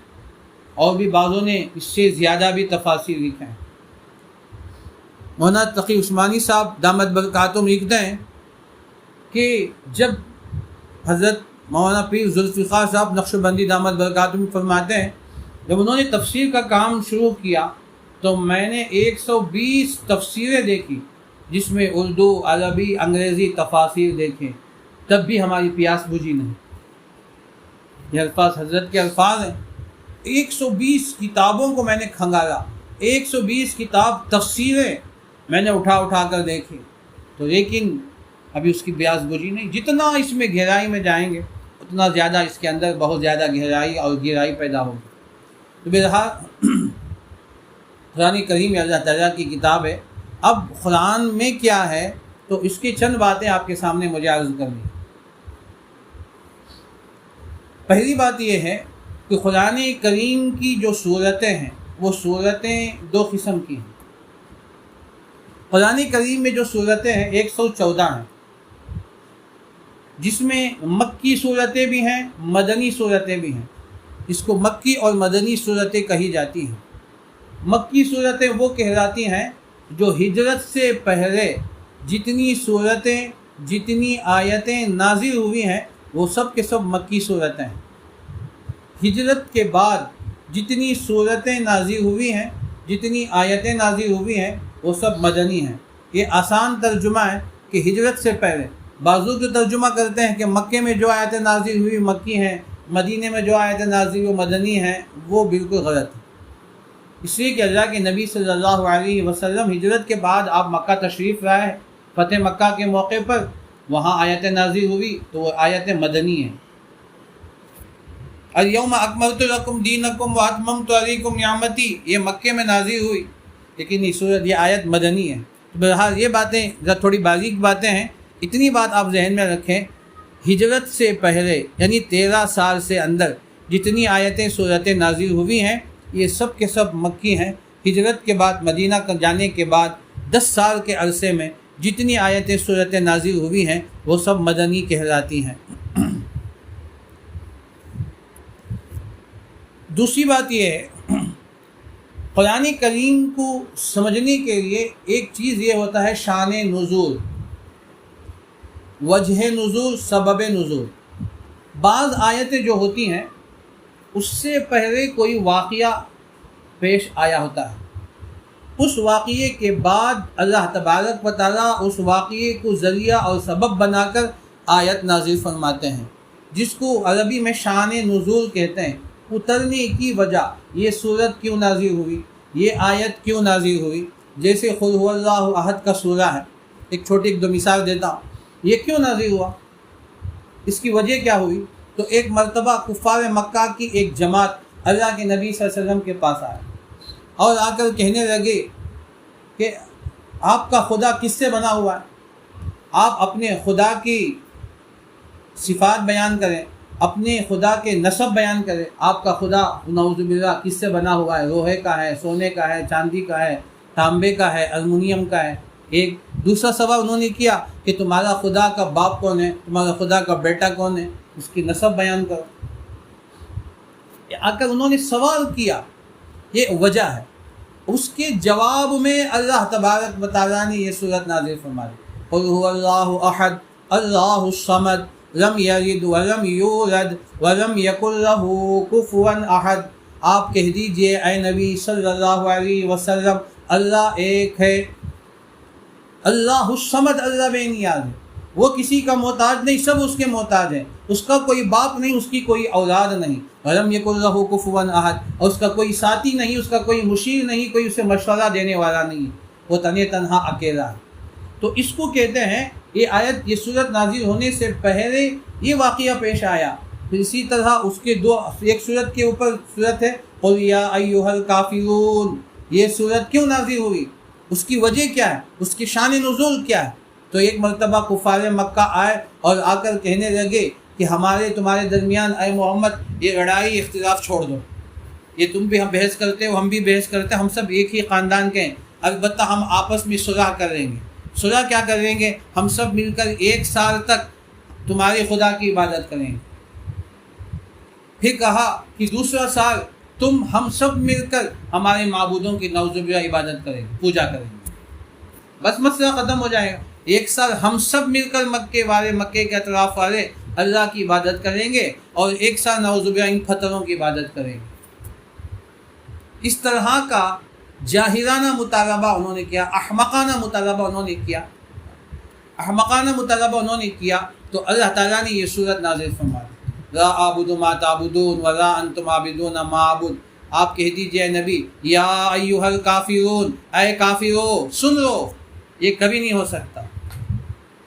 اور بھی بعضوں نے اس سے زیادہ بھی تفاسیر لکھے ہیں. مولانا تقی عثمانی صاحب دامت برکاتہم لکھتے ہیں کہ جب حضرت مولانا پیر ذوالفقار صاحب نقشبندی دامت برکاتہم فرماتے ہیں جب انہوں نے تفسیر کا کام شروع کیا تو میں نے 120 تفسیریں دیکھی، جس میں اردو، عربی، انگریزی تفاسیر دیکھیں، تب بھی ہماری پیاس بجھی نہیں. یہ الفاظ حضرت کے الفاظ ہیں. 120 کتابوں کو میں نے کھنگالا، 120 کتاب تفسیریں میں نے اٹھا کر دیکھی، تو لیکن ابھی اس کی پیاس بجھی نہیں. جتنا اس میں گہرائی میں جائیں گے اتنا زیادہ اس کے اندر بہت زیادہ گہرائی اور گہرائی پیدا ہوگی. تو بہرحال قرآن کریم اللہ تعالیٰ کی کتاب ہے. اب قرآن میں کیا ہے تو اس کی چند باتیں آپ کے سامنے مجھے عرض کرنی. پہلی بات یہ ہے کہ قرآن کریم کی جو صورتیں ہیں وہ صورتیں 2 قسم کی ہیں. قرآن کریم میں جو صورتیں ہیں 114 ہیں، جس میں مکی صورتیں بھی ہیں، مدنی صورتیں بھی ہیں. اس کو مکی اور مدنی صورتیں کہی جاتی ہیں. مکی صورتیں وہ کہلاتی ہیں جو ہجرت سے پہلے جتنی صورتیں جتنی آیتیں نازل ہوئی ہیں وہ سب کے سب مکی صورتیں ہیں۔ ہجرت کے بعد جتنی صورتیں نازل ہوئی ہیں جتنی آیتیں نازل ہوئی ہیں وہ سب مدنی ہیں۔ یہ آسان ترجمہ ہے کہ ہجرت سے پہلے۔ بعضو جو ترجمہ کرتے ہیں کہ مکے میں جو آیتیں نازل ہوئی مکی ہیں، مدینے میں جو آیتیں نازل ہوئی مدنی ہیں، وہ بالکل غلط ہے۔ اس لیے کہ اللہ کے نبی صلی اللہ علیہ وسلم ہجرت کے بعد آپ مکہ تشریف لائے، فتح مکہ کے موقع پر وہاں آیتیں نازل ہوئی تو وہ آیتیں مدنی ہیں۔ الیوم اکملت لکم دینکم واتممت علیکم نعمتی، یہ مکے میں نازل ہوئی، لیکن یہ آیت مدنی ہے۔ بہرحال یہ باتیں تھوڑی باریک باتیں ہیں، اتنی بات آپ ذہن میں رکھیں، ہجرت سے پہلے یعنی 13 سال سے اندر جتنی آیتیں صورتیں نازل ہوئی ہیں یہ سب کے سب مکی ہیں۔ ہجرت کے بعد مدینہ جانے کے بعد 10 سال کے عرصے میں جتنی آیتیں صورتیں نازل ہوئی ہیں وہ سب مدنی کہلاتی ہیں۔ دوسری بات یہ ہے، قرآن کریم کو سمجھنے کے لیے ایک چیز یہ ہوتا ہے شان نزول، وجہ نزول، سبب نزول۔ بعض آیتیں جو ہوتی ہیں اس سے پہلے کوئی واقعہ پیش آیا ہوتا ہے، اس واقعے کے بعد اللہ تبارک و تعالیٰ اس واقعے کو ذریعہ اور سبب بنا کر آیت نازل فرماتے ہیں، جس کو عربی میں شان نزول کہتے ہیں۔ اترنے کی وجہ، یہ صورت کیوں نازل ہوئی، یہ آیت کیوں نازل ہوئی۔ جیسے قل هو اللہ احد کا سورہ ہے، ایک چھوٹی دو مثال دیتا ہوں، یہ کیوں نازل ہوا، اس کی وجہ کیا ہوئی۔ تو ایک مرتبہ کفار مکہ کی ایک جماعت اللہ کے نبی صلی اللہ علیہ وسلم کے پاس آئے اور آ کر کہنے لگے کہ آپ کا خدا کس سے بنا ہوا ہے، آپ اپنے خدا کی صفات بیان کریں، اپنے خدا کے نسب بیان کریں۔ آپ کا خدا نعوذ باللہ کس سے بنا ہوا ہے، لوہے کا ہے، سونے کا ہے، چاندی کا ہے، تانبے کا ہے، المونیم کا ہے۔ ایک دوسرا سوال انہوں نے کیا کہ تمہارا خدا کا باپ کون ہے، تمہارا خدا کا بیٹا کون ہے، اس کی نسب بیان کرو۔ آ کر انہوں نے سوال کیا، یہ وجہ ہے۔ اس کے جواب میں اللہ تبارک و تعالیٰ نے یہ صورت نازل فرمائی، قل هو اللہ احد اللہ الصمد لم یلد ولم یولد ولم یکن لہ کفوا احد۔ آپ کہہ دیجئے اے نبی صلی اللہ علیہ وسلم، اللہ ایک ہے، اللہ الصمد، اللہ بے نیاز ہے، وہ کسی کا محتاج نہیں، سب اس کے محتاج ہیں، اس کا کوئی باپ نہیں، اس کی کوئی اولاد نہیں، ولم یکن لہ کفوا احد، اور اس کا کوئی ساتھی نہیں، اس کا کوئی مشیر نہیں، کوئی اسے مشورہ دینے والا نہیں، وہ تنہا اکیلا ہے۔ تو اس کو کہتے ہیں، یہ آیت، یہ صورت نازل ہونے سے پہلے یہ واقعہ پیش آیا۔ پھر اسی طرح اس کے ایک صورت کے اوپر صورت ہے قل یا ایھا الکافرون، یہ صورت کیوں نازل ہوئی، اس کی وجہ کیا ہے، اس کی شان نزول کیا ہے۔ تو ایک مرتبہ کفار مکہ آئے اور آ کر کہنے لگے کہ تمہارے درمیان اے محمد یہ لڑائی اختلاف چھوڑ دو، یہ تم بھی ہم بحث کرتے ہو، ہم بھی بحث کرتے ہیں، ہم سب ایک ہی خاندان کے ہیں، البتہ ہم آپس میں صلح کریں گے۔ صلح کیا کریں گے، ہم سب مل کر 1 سال تک تمہارے خدا کی عبادت کریں گے۔ پھر کہا کہ دوسرا سال ہم سب مل کر ہمارے معبودوں کی نعوذ باللہ عبادت کریں گے، پوجا کریں گے، بس مسئلہ ختم ہو جائے گا۔ 1 سال ہم سب مل کر مکے کے اطراف والے اللہ کی عبادت کریں گے، اور 1 سال نعوذ باللہ ان پتھروں کی عبادت کریں گے۔ اس طرح کا جاہلانہ مطالبہ انہوں نے کیا، احمقانہ مطالبہ انہوں نے کیا، تو اللہ تعالیٰ نے یہ صورت نازل فرمائی، لا اعبد ما تعبدون ولا انتم عابدون ما اعبد۔ آپ کہہ دیجئے نبی، یا ایھا الکافرون، اے کافرو سن لو، یہ کبھی نہیں ہو سکتا۔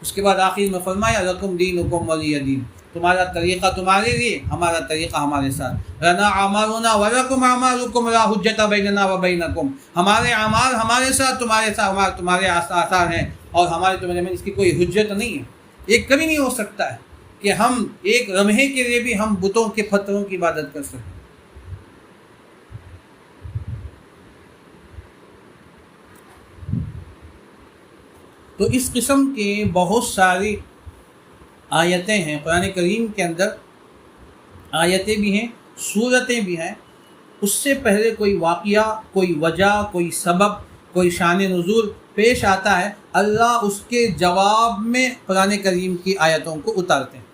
اس کے بعد آخر میں فرمایا لکم دینکم ولی دین، تمہارا طریقہ تمہارے لیے، ہمارا طریقہ ہمارے ساتھ، لنا اعمالنا ولکم اعمالکم لا حجۃ بیننا وبینکم، ہمارے اعمال ہمارے ساتھ، تمہارے ساتھ تمہارے آثار ہیں، اور ہمارے تمہارے میں اس کی کوئی حجت نہیں ہے۔ یہ کبھی نہیں ہو سکتا ہے کہ ہم ایک لمحے کے لیے بھی ہم بتوں کے پتھروں کی عبادت کر سکیں۔ تو اس قسم کے بہت ساری آیتیں ہیں قرآن کریم کے اندر، آیتیں بھی ہیں، صورتیں بھی ہیں۔ اس سے پہلے کوئی واقعہ، کوئی وجہ، کوئی سبب، کوئی شان نزول پیش آتا ہے، اللہ اس کے جواب میں قرآن کریم کی آیتوں کو اتارتے ہیں،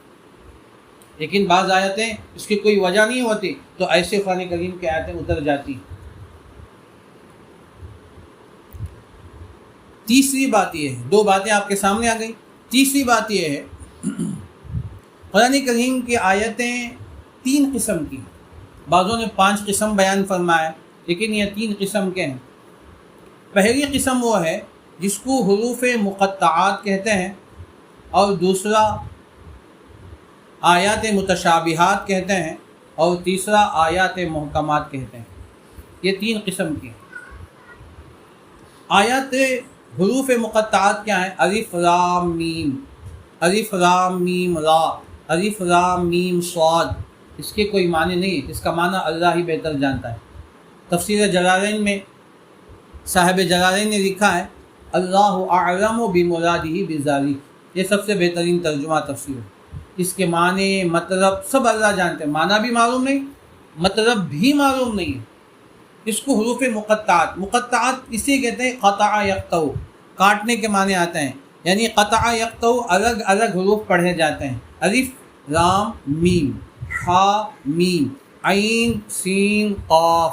لیکن بعض آیتیں اس کی کوئی وجہ نہیں ہوتی تو ایسے قرآن کریم کی آیتیں اتر جاتی ہیں۔ تیسری بات یہ ہے، دو باتیں آپ کے سامنے آ گئی، تیسری بات یہ ہے قرآن کریم کی آیتیں 3 قسم کی ہیں، بعضوں نے 5 قسم بیان فرمایا لیکن یہ 3 قسم کے ہیں۔ پہلی قسم وہ ہے جس کو حروف مقطعات کہتے ہیں، اور دوسرا آیات متشابہات کہتے ہیں، اور تیسرا آیات محکمات کہتے ہیں۔ یہ 3 قسم کی ہیں۔ آیات حروف مقطعات کیا ہیں؟ الف لام میم، الف لام میم را، الف لام میم صاد۔ اس کے کوئی معنی نہیں ہے، اس کا معنی اللہ ہی بہتر جانتا ہے۔ تفسیر جلالین میں صاحب جلالین نے لکھا ہے اللہ اعلم بمرادہ بذالک، یہ سب سے بہترین ترجمہ تفسیر ہے۔ اس کے معنی مطلب سب اللہ جانتے ہیں، معنی بھی معلوم نہیں، مطلب بھی معلوم نہیں ہے۔ اس کو حروف مقطعات اسے کہتے ہیں قطع یقطع، کاٹنے کے معنی آتے ہیں، یعنی قطع یقطع الگ الگ حروف پڑھے جاتے ہیں، الف لام میم، حا میم، عین سین قاف،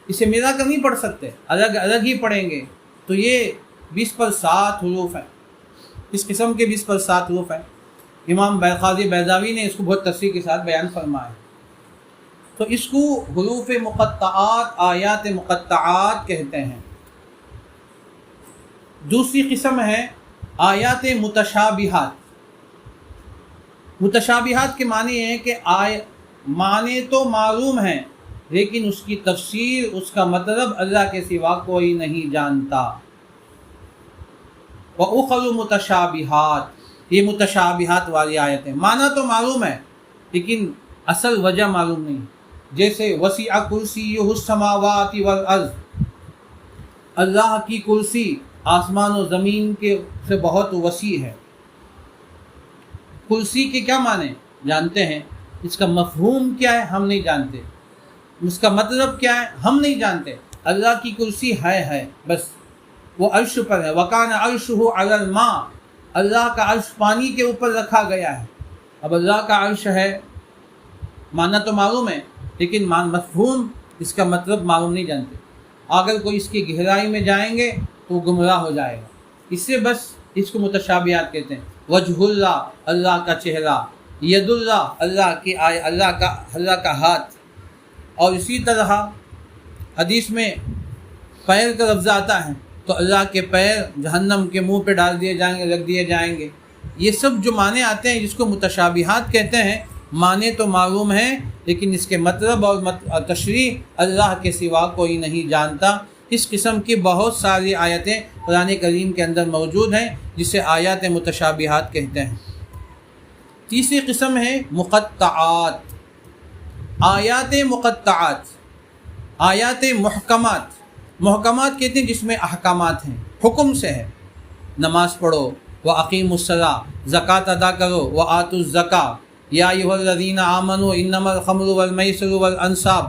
اسے ملا کر نہیں پڑھ سکتے، الگ الگ ہی پڑھیں گے۔ تو یہ 20 پر 7 حروف ہیں، اس قسم کے 20 پر 7 حروف ہیں۔ امام قاضی بیضاوی نے اس کو بہت تفصیل کے ساتھ بیان فرمایا۔ تو اس کو حروف مقطعات، آیات مقطعات کہتے ہیں۔ دوسری قسم ہے آیات متشابہات۔ متشابہات کے معنی یہ ہے کہ معنی تو معلوم ہیں لیکن اس کی تفسیر، اس کا مطلب اللہ کے سوا کوئی نہیں جانتا۔ وَأُخَرُ متشابہات، یہ متشابہات والی آیتیں، معنی تو معلوم ہے لیکن اصل وجہ معلوم نہیں، جیسے وسع کرسیہ السماوات والارض، اللہ کی کرسی آسمان و زمین کے سے بہت وسیع ہے۔ کرسی کے کیا معنی جانتے ہیں، اس کا مفہوم کیا ہے ہم نہیں جانتے، اس کا مطلب کیا ہے ہم نہیں جانتے۔ اللہ کی کرسی ہے بس، وہ عرش پر ہے۔ وَكَانَ عَرْشُهُ عَلَى الْمَاءِ، اللہ کا عرش پانی کے اوپر رکھا گیا ہے۔ اب اللہ کا عرش ہے، معنی تو معلوم ہے لیکن مفہوم، اس کا مطلب معلوم نہیں جانتے۔ اگر کوئی اس کی گہرائی میں جائیں گے تو گمراہ ہو جائے گا۔ اس سے بس اس کو متشابہات کہتے ہیں۔ وجہ اللہ، اللہ کا چہرہ، ید اللہ، اللہ کا ہاتھ، اور اسی طرح حدیث میں پیر کا لفظ آتا ہے تو اللہ کے پیر جہنم کے منہ پہ ڈال دیے جائیں گے، رکھ دیے جائیں گے۔ یہ سب جو معنی آتے ہیں جس کو متشابہات کہتے ہیں، معنی تو معلوم ہیں لیکن اس کے مطلب اور تشریح اللہ کے سوا کوئی نہیں جانتا۔ اس قسم کی بہت ساری آیتیں قرآن کریم کے اندر موجود ہیں جسے آیات متشابہات کہتے ہیں۔ تیسری قسم ہے مقطعات، آیات مقطعات، آیات محکمات۔ محکمات کہتے ہیں جس میں احکامات ہیں، حکم سے ہے، نماز پڑھو، وَأَقِیمُوا الصَّلَاةَ، زکوٰۃ ادا کرو، وَآتُوا الزَّکَاۃَ، یا ایھا الذین آمنوا انما الخمر والمیسر والانصاب،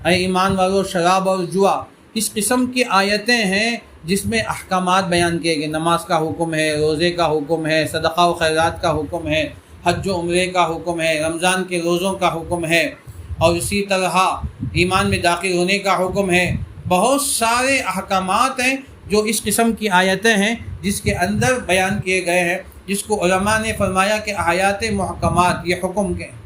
اے ایمان والو شراب اور جوا۔ اس قسم کی آیتیں ہیں جس میں احکامات بیان کیے گئے، نماز کا حکم ہے، روزے کا حکم ہے، صدقہ و خیرات کا حکم ہے، حج و عمرے کا حکم ہے، رمضان کے روزوں کا حکم ہے، اور اسی طرح ایمان میں داخل ہونے کا حکم ہے۔ بہت سارے احکامات ہیں جو اس قسم کی آیتیں ہیں جس کے اندر بیان کیے گئے ہیں، جس کو علماء نے فرمایا کہ آیات محکمات، یہ حکم کے ہیں۔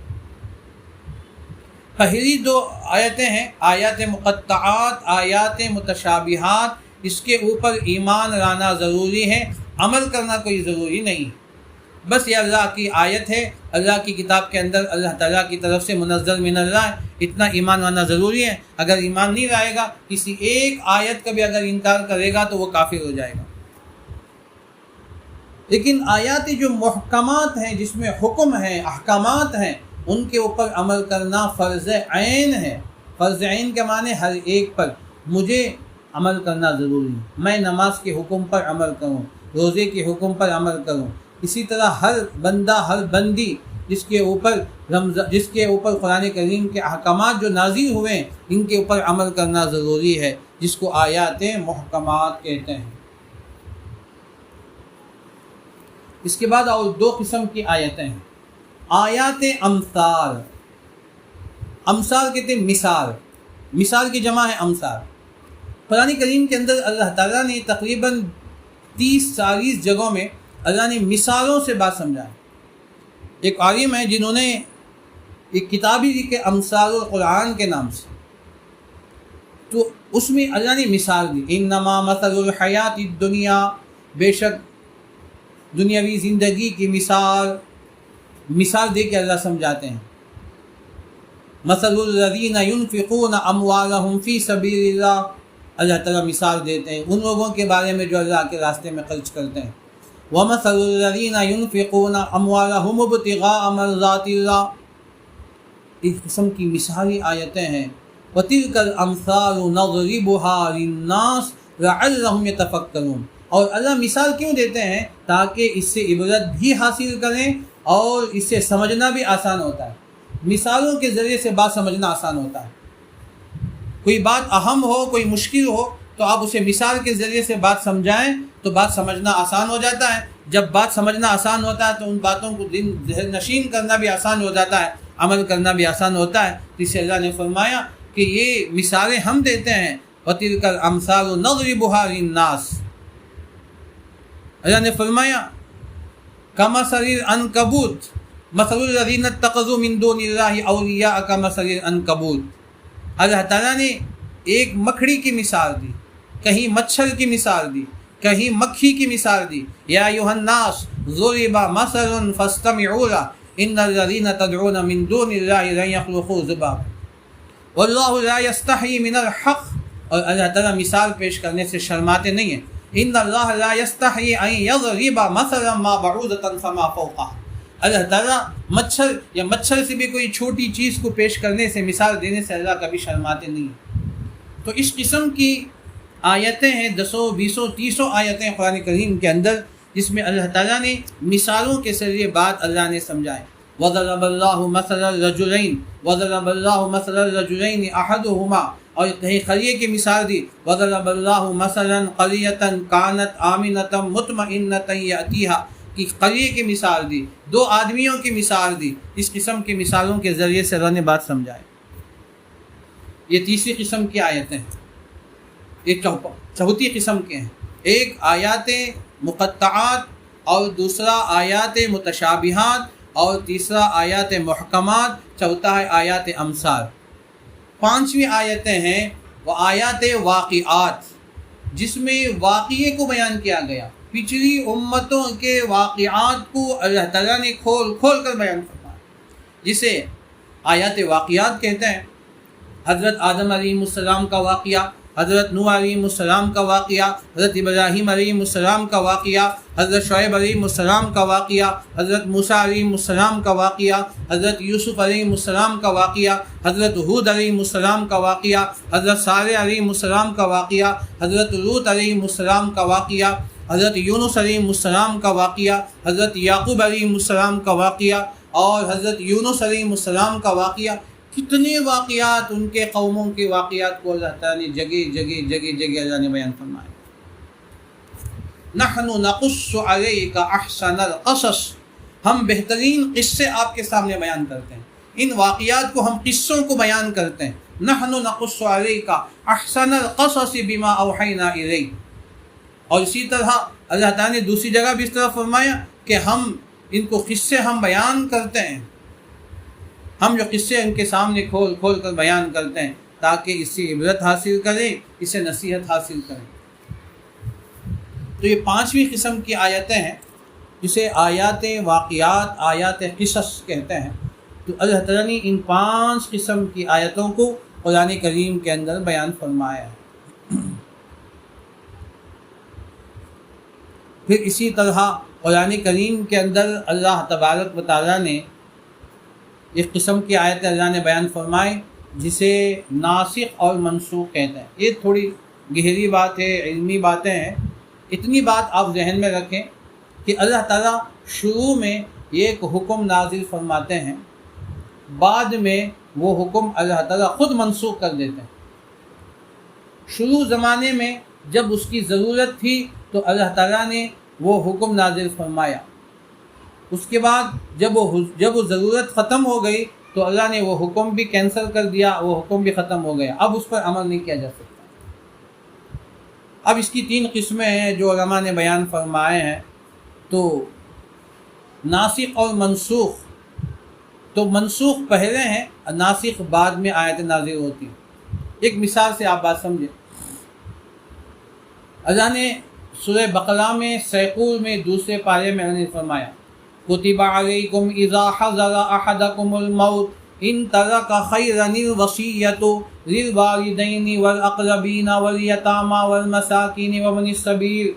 پہلی 2 آیتیں ہیں آیات مقطعات، آیات متشابہات، اس کے اوپر ایمان لانا ضروری ہے، عمل کرنا کوئی ضروری نہیں۔ بس یہ اللہ کی آیت ہے، اللہ کی کتاب کے اندر اللہ تعالیٰ کی طرف سے منزل من اللہ، اتنا ایمان لانا ضروری ہے۔ اگر ایمان نہیں لائے گا، کسی ایک آیت کا بھی اگر انکار کرے گا تو وہ کافر ہو جائے گا۔ لیکن آیات جو محکمات ہیں، جس میں حکم ہیں، احکامات ہیں، ان کے اوپر عمل کرنا فرض عین ہے۔ فرض عین کے معنی ہر ایک پر مجھے عمل کرنا ضروری ہے، میں نماز کے حکم پر عمل کروں، روزے کے حکم پر عمل کروں۔ اسی طرح ہر بندہ، ہر بندی جس کے اوپر قرآن کریم کے احکامات جو نازل ہوئے ہیں، ان کے اوپر عمل کرنا ضروری ہے۔ جس کو آیات محکمات کہتے ہیں۔ اس کے بعد اور دو قسم کی آیتیں ہیں، آیات امثال۔ امثال کہتے ہیں مثال، مثال کی جمع ہے امثال۔ قرآن کریم کے اندر اللہ تعالیٰ نے تقریباً 30-40 جگہوں میں اللہ نے مثالوں سے بات سمجھائی۔ ایک عالم ہے جنہوں نے ایک کتاب ہی لکھی امثال القرآن کے نام سے، تو اس میں اللہ نے مثال دی، انما مثل الحیات الدنیا، بے شک دنیاوی زندگی کی مثال دے کے اللہ سمجھاتے ہیں۔ مثل الذین ينفقون اموالهم فی سبیل اللہ، اللہ تعالیٰ مثال دیتے ہیں ان لوگوں کے بارے میں جو اللہ کے راستے میں خرچ کرتے ہیں۔ وَمَثَلُ الَّذِينَ يُنْفِقُونَ أَمْوَالَهُمُ ابْتِغَاءَ مَرْضَاتِ اللَّهِ، اس قسم کی مثالی آیتیں ہیں۔ وَتِلْكَ الْأَمْثَالُ نَضْرِبُهَا لِلنَّاسِ لَعَلَّهُمْ يَتَفَكَّرُونَ، اور اللہ مثال کیوں دیتے ہیں؟ تاکہ اس سے عبرت بھی حاصل کریں اور اس سے سمجھنا بھی آسان ہوتا ہے۔ مثالوں کے ذریعے سے بات سمجھنا آسان ہوتا ہے۔ کوئی بات اہم ہو، کوئی مشکل ہو، تو آپ اسے مثال کے ذریعے سے بات سمجھائیں تو بات سمجھنا آسان ہو جاتا ہے۔ جب بات سمجھنا آسان ہوتا ہے تو ان باتوں کو ذہن نشین کرنا بھی آسان ہو جاتا ہے، عمل کرنا بھی آسان ہوتا ہے۔ اس سے اللہ نے فرمایا کہ یہ مثالیں ہم دیتے ہیں، وَتِلْكَ الْأَمْثَالُ نَضْرِبُهَا لِلنَّاسِ۔ اللہ نے فرمایا كَمَثَلِ الْعَنكَبُوتِ مَثَلُ الَّذِينَ اتَّخَذُوا مِن دُونِ اللَّهِ أَوْلِيَاءَ كَمَثَلِ الْعَنكَبُوتِ، اللہ تعالیٰ نے ایک مکڑی کی مثال دی، کہیں مچھر کی مثال دی، کہیں مکھی کی مثال دی۔ یا ایھا الناس ضرب مثل فاستمعوا له ان الذين تدعون من دون الله لن يخلقوا ذبابا والله لا يستحيي من الحق، اور اللہ تعالیٰ مثال پیش کرنے سے شرماتے نہیں ہیں۔ ان اللہ لا يستحيي ان يضرب مثلا ما بعوضة فما فوقها، اللہ تعالیٰ مچھر یا مچھر سے بھی کوئی چھوٹی چیز کو پیش کرنے سے، مثال دینے سے اللہ کبھی شرماتے نہیں ہیں۔ تو اس قسم کی آیتیں ہیں، 10 20 30 آیتیں قرآن کریم کے اندر، جس میں اللہ تعالیٰ نے مثالوں کے ذریعے بات اللہ نے سمجھائے۔ وَضَرَبَ اللَّهُ مَثَلَ الرَّجُلَيْنِ وَضَرَبَ اللَّهُ مَثَلَ الرَّجُلَيْنِ أَحَدُهُمَا، اور کہیں قریے کی مثال دی، وَضَرَبَ اللَّهُ مَثَلًا قَرْيَةً كَانَتْ آمِنَةً مُطْمَئِنَّةً يَأْتِيهَا، کہ قریے کی مثال دی، دو آدمیوں کی مثال دی۔ اس قسم کی مثالوں کے ذریعے سے اللہ نے بات سمجھائے۔ یہ تیسری قسم کی آیتیں ہیں۔ یہ چوتھی قسم کے ہیں، ایک آیات مقطعات اور دوسرا آیات متشابہات اور تیسرا آیات محکمات، چوتھا ہے آیات امثال۔ پانچویں آیتیں ہیں وہ آیات واقعات، جس میں واقعے کو بیان کیا گیا، پچھلی امتوں کے واقعات کو اللہ تعالیٰ نے کھول کھول کر بیان فرمایا، جسے آیات واقعات کہتے ہیں۔ حضرت آدم علیہ السلام کا واقعہ، حضرت نوح علیہ السلام کا واقعہ، حضرت ابراہیم علیہ السلام کا واقعہ، حضرت شعیب علیہ السلام کا واقعہ، حضرت موسیٰ علیہ السلام کا واقعہ، حضرت یوسف علیہ السلام کا واقعہ، حضرت ہود علیہ السلام کا واقعہ، حضرت صالح علیہ السلام کا واقعہ، حضرت لوط علیہ السلام کا واقعہ، حضرت یونس علیہ السلام کا واقعہ، حضرت یعقوب علیہ السلام کا واقعہ اور حضرت یونس علیہ السلام کا واقعہ۔ کتنے واقعات، ان کے قوموں کے واقعات کو اللہ تعالیٰ نے جگہ اللہ نے بیان فرمایا۔ نحن نقص علیک احسن القصص، ہم بہترین قصے آپ کے سامنے بیان کرتے ہیں، ان واقعات کو ہم قصوں کو بیان کرتے ہیں۔ نحن نقص علیک احسن القصص بما اوحینا الیک، اور اسی طرح اللہ تعالیٰ نے دوسری جگہ بھی اس طرح فرمایا کہ ہم ان کو قصے ہم بیان کرتے ہیں، ہم جو قصے ان کے سامنے کھول کھول کر بیان کرتے ہیں تاکہ اس سے عبرت حاصل کریں، اس سے نصیحت حاصل کریں۔ تو یہ پانچویں قسم کی آیتیں ہیں، جسے آیات واقعات، آیات قصص کہتے ہیں۔ تو اللہ تعالیٰ نے ان 5 قسم کی آیتوں کو قرآن کریم کے اندر بیان فرمایا ہے۔ پھر اسی طرح قرآن کریم کے اندر اللہ تبارک و تعالیٰ نے ایک قسم کی آیت اللہ نے بیان فرمائی جسے ناسخ اور منسوخ کہتے ہیں۔ یہ تھوڑی گہری بات ہے، علمی باتیں ہیں۔ اتنی بات آپ ذہن میں رکھیں کہ اللہ تعالیٰ شروع میں ایک حکم نازل فرماتے ہیں، بعد میں وہ حکم اللہ تعالیٰ خود منسوخ کر دیتے ہیں۔ شروع زمانے میں جب اس کی ضرورت تھی تو اللہ تعالیٰ نے وہ حکم نازل فرمایا، اس کے بعد جب وہ ضرورت ختم ہو گئی تو اللہ نے وہ حکم بھی کینسل کر دیا، وہ حکم بھی ختم ہو گیا، اب اس پر عمل نہیں کیا جا سکتا۔ اب اس کی 3 قسمیں ہیں جو علماء نے بیان فرمائے ہیں۔ تو ناسخ اور منسوخ، تو منسوخ پہلے ہیں، ناسخ بعد میں آیت نازل ہوتی ہیں۔ ایک مثال سے آپ بات سمجھیں، اللہ نے سورہ بقرہ میں سیقول میں دوسرے پارے میں اللہ نے فرمایا کتب علیکم اذا حضر احدکم الموت ان ترک خیرا الوصیۃ للوالدین والاقربین والیتامى والمساکین وابن السبیل۔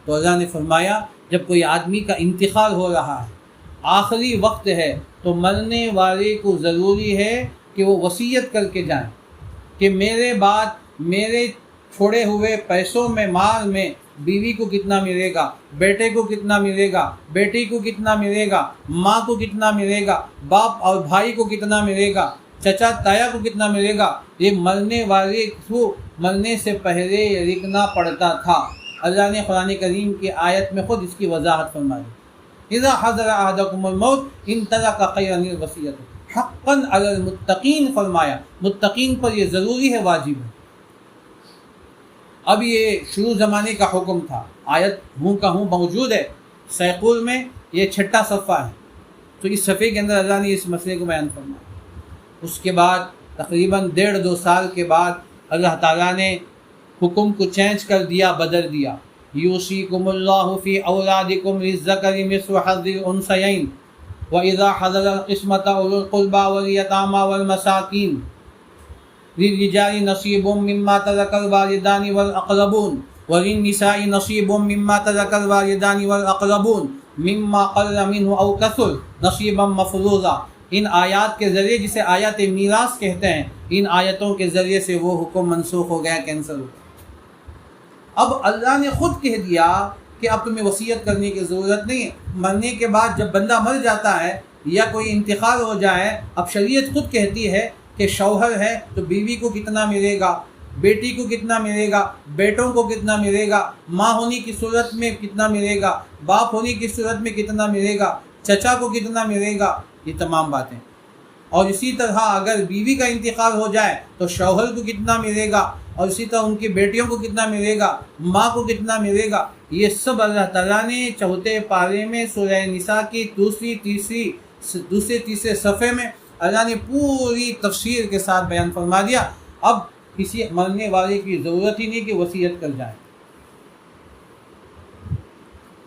تو اللہ نے فرمایا جب کوئی آدمی کا انتقال ہو رہا ہے، آخری وقت ہے، تو مرنے والے کو ضروری ہے کہ وہ وصیت کر کے جائیں کہ میرے بعد میرے چھوڑے ہوئے پیسوں میں، مال میں بیوی کو کتنا ملے گا، بیٹے کو کتنا ملے گا، بیٹی کو کتنا ملے گا، ماں کو کتنا ملے گا، باپ اور بھائی کو کتنا ملے گا، چچا تایا کو کتنا ملے گا، یہ مرنے والے کو مرنے سے پہلے لکھنا پڑتا تھا۔ اللہ نے قرآن کریم کی آیت میں خود اس کی وضاحت فرمائی، اذا حضر احدکم الموت ان ترک خیرا الوصیۃ حقا علی المتقین، فرمایا متقین پر یہ ضروری ہے، واجب ہے۔ اب یہ شروع زمانے کا حکم تھا، آیت ہوں کا ہوں موجود ہے سیقول میں، یہ 6واں صفحہ ہے، تو اس صفحے کے اندر اللہ نے اس مسئلے کو بیان فرمایا۔ اس کے بعد تقریباً 1.5-2 سال کے بعد اللہ تعالیٰ نے حکم کو چینج کر دیا، بدل دیا۔ یوصیکم اللہ فی اولادکم للذکر مثل حظ الانثیین واذا حضر القسمۃ اولو القربى والیتامى والمساکین للرجال نصیب مما ترک الوالدان والاقربون وللنساء نصیب مما ترک الوالدان والاقربون مما قل منه او کثر نصیبا مفروضا۔ ان آیات کے ذریعے، جسے آیات میراث کہتے ہیں، ان آیتوں کے ذریعے سے وہ حکم منسوخ ہو گیا، کینسل ہو گیا۔ اب اللہ نے خود کہہ دیا کہ اب تمہیں وصیت کرنے کی ضرورت نہیں ہے۔ مرنے کے بعد جب بندہ مر جاتا ہے یا کوئی انتقال ہو جائے، اب شریعت خود کہتی ہے کہ شوہر ہے تو بیوی کو کتنا ملے گا، بیٹی کو کتنا ملے گا، بیٹوں کو کتنا ملے گا، ماں ہونے کی صورت میں کتنا ملے گا، باپ ہونے کی صورت میں کتنا ملے گا، چچا کو کتنا ملے گا، یہ تمام باتیں۔ اور اسی طرح اگر بیوی کا انتقال ہو جائے تو شوہر کو کتنا ملے گا، اور اسی طرح ان کی بیٹیوں کو کتنا ملے گا، ماں کو کتنا ملے گا، یہ سب اللہ تعالیٰ نے 4 پارے میں سورہ نساء کی دوسرے تیسرے صفحے میں اللہ نے پوری تفسیر کے ساتھ بیان فرما دیا۔ اب کسی مرنے والے کی ضرورت ہی نہیں کہ وصیت کر جائے۔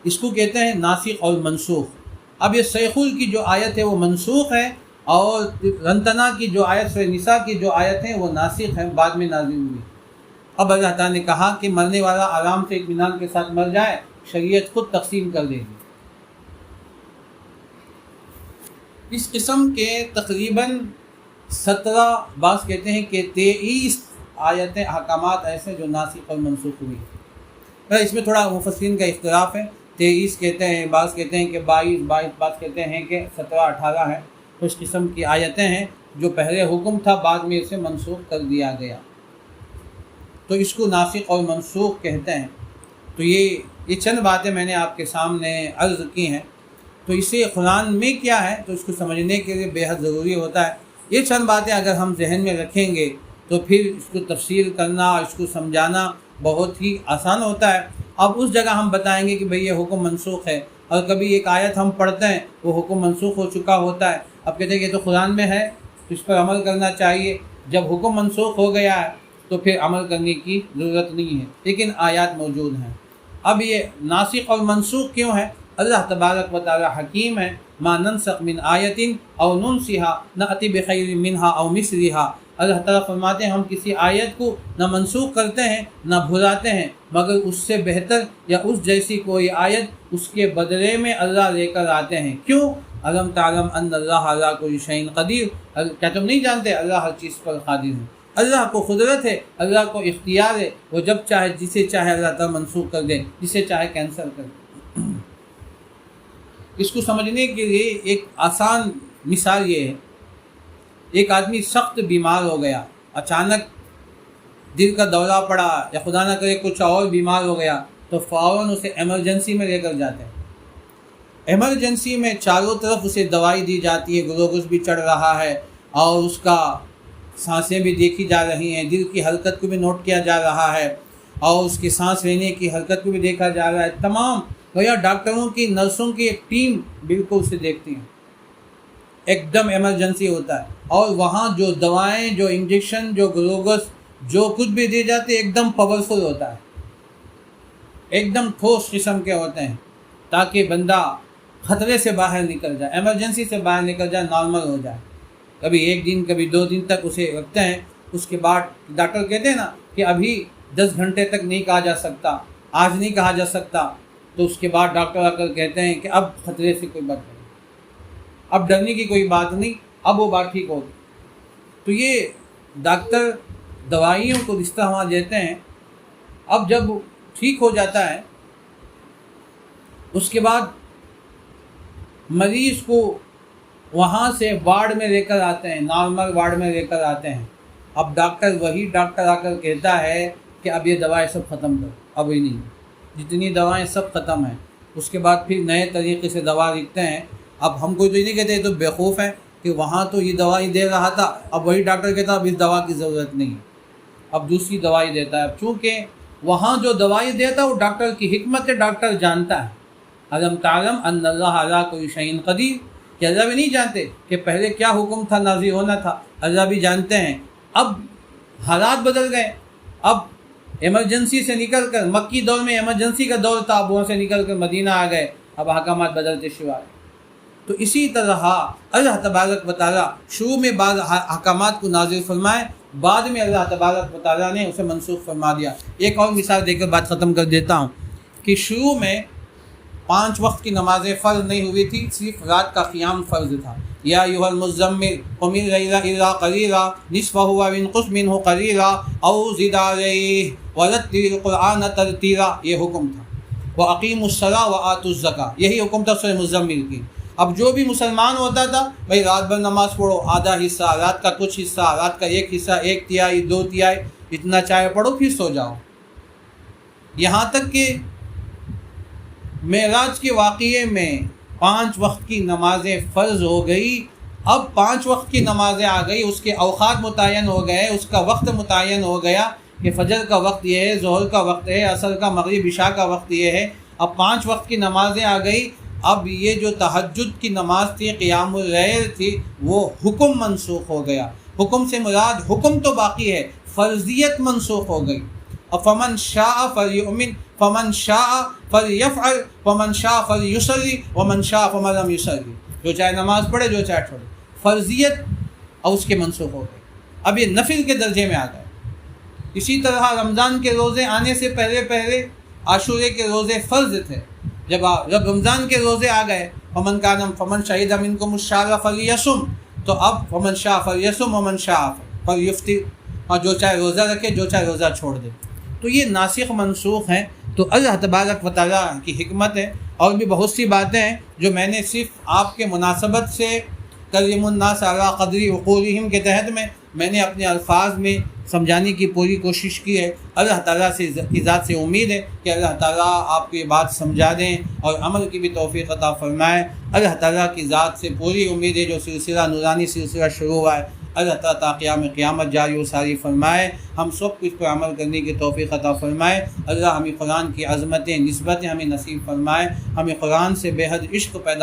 اس کو کہتے ہیں ناسخ اور منسوخ۔ اب یہ سیخل کی جو آیت ہے وہ منسوخ ہے، اور رنتنا کی جو آیت سورہ نساء کی جو آیت ہیں وہ ناسخ ہیں، بعد میں نازل ہوئی۔ اب اللہ تعالیٰ نے کہا کہ مرنے والا آرام سے اطمینان کے ساتھ مر جائے، شریعت خود تقسیم کر دے گی۔ اس قسم کے تقریباً 17، بعض کہتے ہیں کہ 23 آیتیں، احکامات ایسے جو ناسخ اور منسوخ ہوئی ہیں۔ اس میں تھوڑا مفسرین کا اختلاف ہے، 23 کہتے ہیں، بعض کہتے ہیں کہ 22، بعض کہتے ہیں کہ 17-18 ہے۔ تو اس قسم کی آیتیں ہیں جو پہلے حکم تھا، بعد میں اسے منسوخ کر دیا گیا، تو اس کو ناسخ اور منسوخ کہتے ہیں۔ تو یہ چند باتیں میں نے آپ کے سامنے عرض کی ہیں۔ تو اسے قرآن میں کیا ہے تو اس کو سمجھنے کے لیے بے حد ضروری ہوتا ہے۔ یہ چند باتیں اگر ہم ذہن میں رکھیں گے تو پھر اس کو تفسیر کرنا اور اس کو سمجھانا بہت ہی آسان ہوتا ہے۔ اب اس جگہ ہم بتائیں گے کہ بھئی یہ حکم منسوخ ہے، اور کبھی ایک آیت ہم پڑھتے ہیں وہ حکم منسوخ ہو چکا ہوتا ہے، اب کہتے ہیں کہ یہ تو قرآن میں ہے تو اس پر عمل کرنا چاہیے۔ جب حکم منسوخ ہو گیا ہے تو پھر عمل کرنے کی ضرورت نہیں ہے، لیکن آیات موجود ہیں۔ اب یہ ناسخ اور منسوخ کیوں ہے؟ اللہ تبارک و تعالی حکیم ہے، ما ننسخ من آیت او ننسها نأتی بخیر منها او مثلها۔ اللہ تعالیٰ فرماتے ہیں ہم کسی آیت کو نہ منسوخ کرتے ہیں نہ بھلاتے ہیں، مگر اس سے بہتر یا اس جیسی کوئی آیت اس کے بدلے میں اللہ لے کر آتے ہیں۔ کیوں؟ الم تعلم ان اللہ علی کل شیء قدیر، کیا تم نہیں جانتے اللہ ہر چیز پر قادر ہے؟ اللہ کو قدرت ہے، اللہ کو اختیار ہے، وہ جب چاہے جسے چاہے اللہ تعالیٰ منسوخ کر دے، جسے چاہے کینسل کر دے۔ اس کو سمجھنے کے لیے ایک آسان مثال یہ ہے، ایک آدمی سخت بیمار ہو گیا، اچانک دل کا دورہ پڑا یا خدا نہ کرے کچھ اور بیمار ہو گیا تو فوراً اسے ایمرجنسی میں لے کر جاتے ہیں۔ ایمرجنسی میں چاروں طرف اسے دوائی دی جاتی ہے، گلوکوز بھی چڑھ رہا ہے اور اس کا سانسیں بھی دیکھی جا رہی ہیں، دل کی حرکت کو بھی نوٹ کیا جا رہا ہے اور اس کی سانس لینے کی حرکت کو بھی دیکھا جا رہا ہے۔ تمام گویا ڈاکٹروں کی، نرسوں کی ایک ٹیم بالکل اسے دیکھتی ہیں۔ ایک دم ایمرجنسی ہوتا ہے اور وہاں جو دوائیں، جو انجیکشن، جو گلوکوز، جو کچھ بھی دی جاتی ہے ایک دم پاورفل ہوتا ہے، ایک دم ٹھوس قسم کے ہوتے ہیں تاکہ بندہ خطرے سے باہر نکل جائے، ایمرجنسی سے باہر نکل جائے، نارمل ہو جائے۔ کبھی 1 دن کبھی 2 دن تک اسے رکھتے ہیں، اس کے بعد ڈاکٹر کہتے ہیں نا کہ ابھی 10 گھنٹے تک نہیں کہا جا سکتا، آج نہیں کہا جا سکتا، تو اس کے بعد ڈاکٹر آ کر کہتے ہیں کہ اب خطرے سے کوئی بات نہیں، اب ڈرنے کی کوئی بات نہیں، اب وہ بات ٹھیک ہوگی۔ تو یہ ڈاکٹر دوائیوں کو استعمال دیتے ہیں۔ اب جب ٹھیک ہو جاتا ہے اس کے بعد مریض کو وہاں سے وارڈ میں لے کر آتے ہیں، نارمل وارڈ میں لے کر آتے ہیں۔ اب وہی ڈاکٹر آ کر کہتا ہے کہ اب یہ دوائیں سب ختم کرو، اب ہی نہیں، جتنی دوائیں سب ختم ہیں۔ اس کے بعد پھر نئے طریقے سے دوا لکھتے ہیں۔ اب ہم کوئی تو یہ نہیں کہتے یہ تو بیوقوف ہے کہ وہاں تو یہ دوائی دے رہا تھا، اب وہی ڈاکٹر کہتا اب اس دوا کی ضرورت نہیں ہے، اب دوسری دوائی دیتا ہے۔ چونکہ وہاں جو دوائی دیتا ہے وہ ڈاکٹر کی حکمت ہے، ڈاکٹر جانتا ہے۔ الم تعلم ان اللہ علی کل شیء قدیر، کہ اللہ بھی نہیں جانتے کہ پہلے کیا حکم تھا نازل ہونا تھا، اللہ بھی جانتے ہیں۔ اب حالات بدل گئے، اب ایمرجنسی سے نکل کر، مکی دور میں ایمرجنسی کا دور تھا، اب وہاں سے نکل کر مدینہ آ گئے، اب احکامات بدلتے شروع ہوئے۔ تو اسی طرح اللہ تبارک و تعالیٰ شروع میں بعض احکامات کو نازل فرمائے، بعد میں اللہ تبارک و تعالیٰ نے اسے منسوخ فرما دیا۔ ایک اور مثال دے کر بات ختم کر دیتا ہوں کہ شروع میں 5 وقت کی نمازیں فرض نہیں ہوئی تھی، صرف رات کا قیام فرض تھا۔ یا ایھا المزمل قم اللیل الا قلیلا نصفہ او انقص منہ قلیلا او زد علیہ ورتل القرآن ترتیلا، یہ حکم تھا۔ واقیموا الصلاۃ وآتوا الزکاۃ، یہی حکم تھا سورہ مزمل کی۔ اب جو بھی مسلمان ہوتا تھا بھائی رات بھر نماز پڑھو، آدھا حصہ رات کا، کچھ حصہ رات کا، ایک حصہ، 1/3 2/3، اتنا چاہے پڑھو پھر سو جاؤ۔ یہاں تک کہ معراج کے واقعے میں 5 وقت کی نمازیں فرض ہو گئی۔ اب 5 وقت کی نمازیں آ گئی، اس کے اوقات متعین ہو گئے، اس کا وقت متعین ہو گیا کہ فجر کا وقت یہ ہے، ظہر کا وقت ہے، عصر کا، مغرب عشاء کا وقت یہ ہے۔ اب 5 وقت کی نمازیں آ گئی۔ اب یہ جو تہجد کی نماز تھی، قیام اللیل تھی، وہ حکم منسوخ ہو گیا۔ حکم سے مراد، حکم تو باقی ہے، فرضیت منسوخ ہو گئی۔ فمن شاء فلیؤمن فمن شاء فلیفعل ومن شاء فلیصلی ومن شاء فلم لم یصلی، جو چاہے نماز پڑھے، جو چاہے چھوڑے، فرضیت اور اس کے منسوخ ہو گئی۔ اب یہ نفل کے درجے میں آ گئے۔ اسی طرح رمضان کے روزے آنے سے پہلے عاشورے کے روزے فرض تھے۔ جب رمضان کے روزے آ گئے، فمن شہد منکم الشہر فلیصم، تو اب فمن شاء فلیصم ومن شاء فلیفطر، اور جو چاہے روزہ رکھے، جو چاہے روزہ چھوڑ دے۔ تو یہ ناسخ منسوخ ہیں۔ تو اللہ تبارک و تعالیٰ کی حکمت ہے۔ اور بھی بہت سی باتیں ہیں جو میں نے صرف آپ کے مناسبت سے کلم الناس علی قدر عقولہم کے تحت میں نے اپنے الفاظ میں سمجھانے کی پوری کوشش کی ہے۔ اللہ تعالیٰ کی ذات سے امید ہے کہ اللہ تعالیٰ آپ کو یہ بات سمجھا دیں اور عمل کی بھی توفیق عطا فرمائے۔ اللہ تعالیٰ کی ذات سے پوری امید ہے، جو سلسلہ نورانی سلسلہ شروع ہوا ہے، اللہ تعالیٰ تا قیامت جاری و ساری فرمائے، ہم سب کو اس پر عمل کرنے کی توفیق عطا فرمائے۔ اللہ ہمیں قرآن کی عظمتیں، نسبتیں ہمیں نصیب فرمائے، ہمیں قرآن سے بے حد عشق پیدا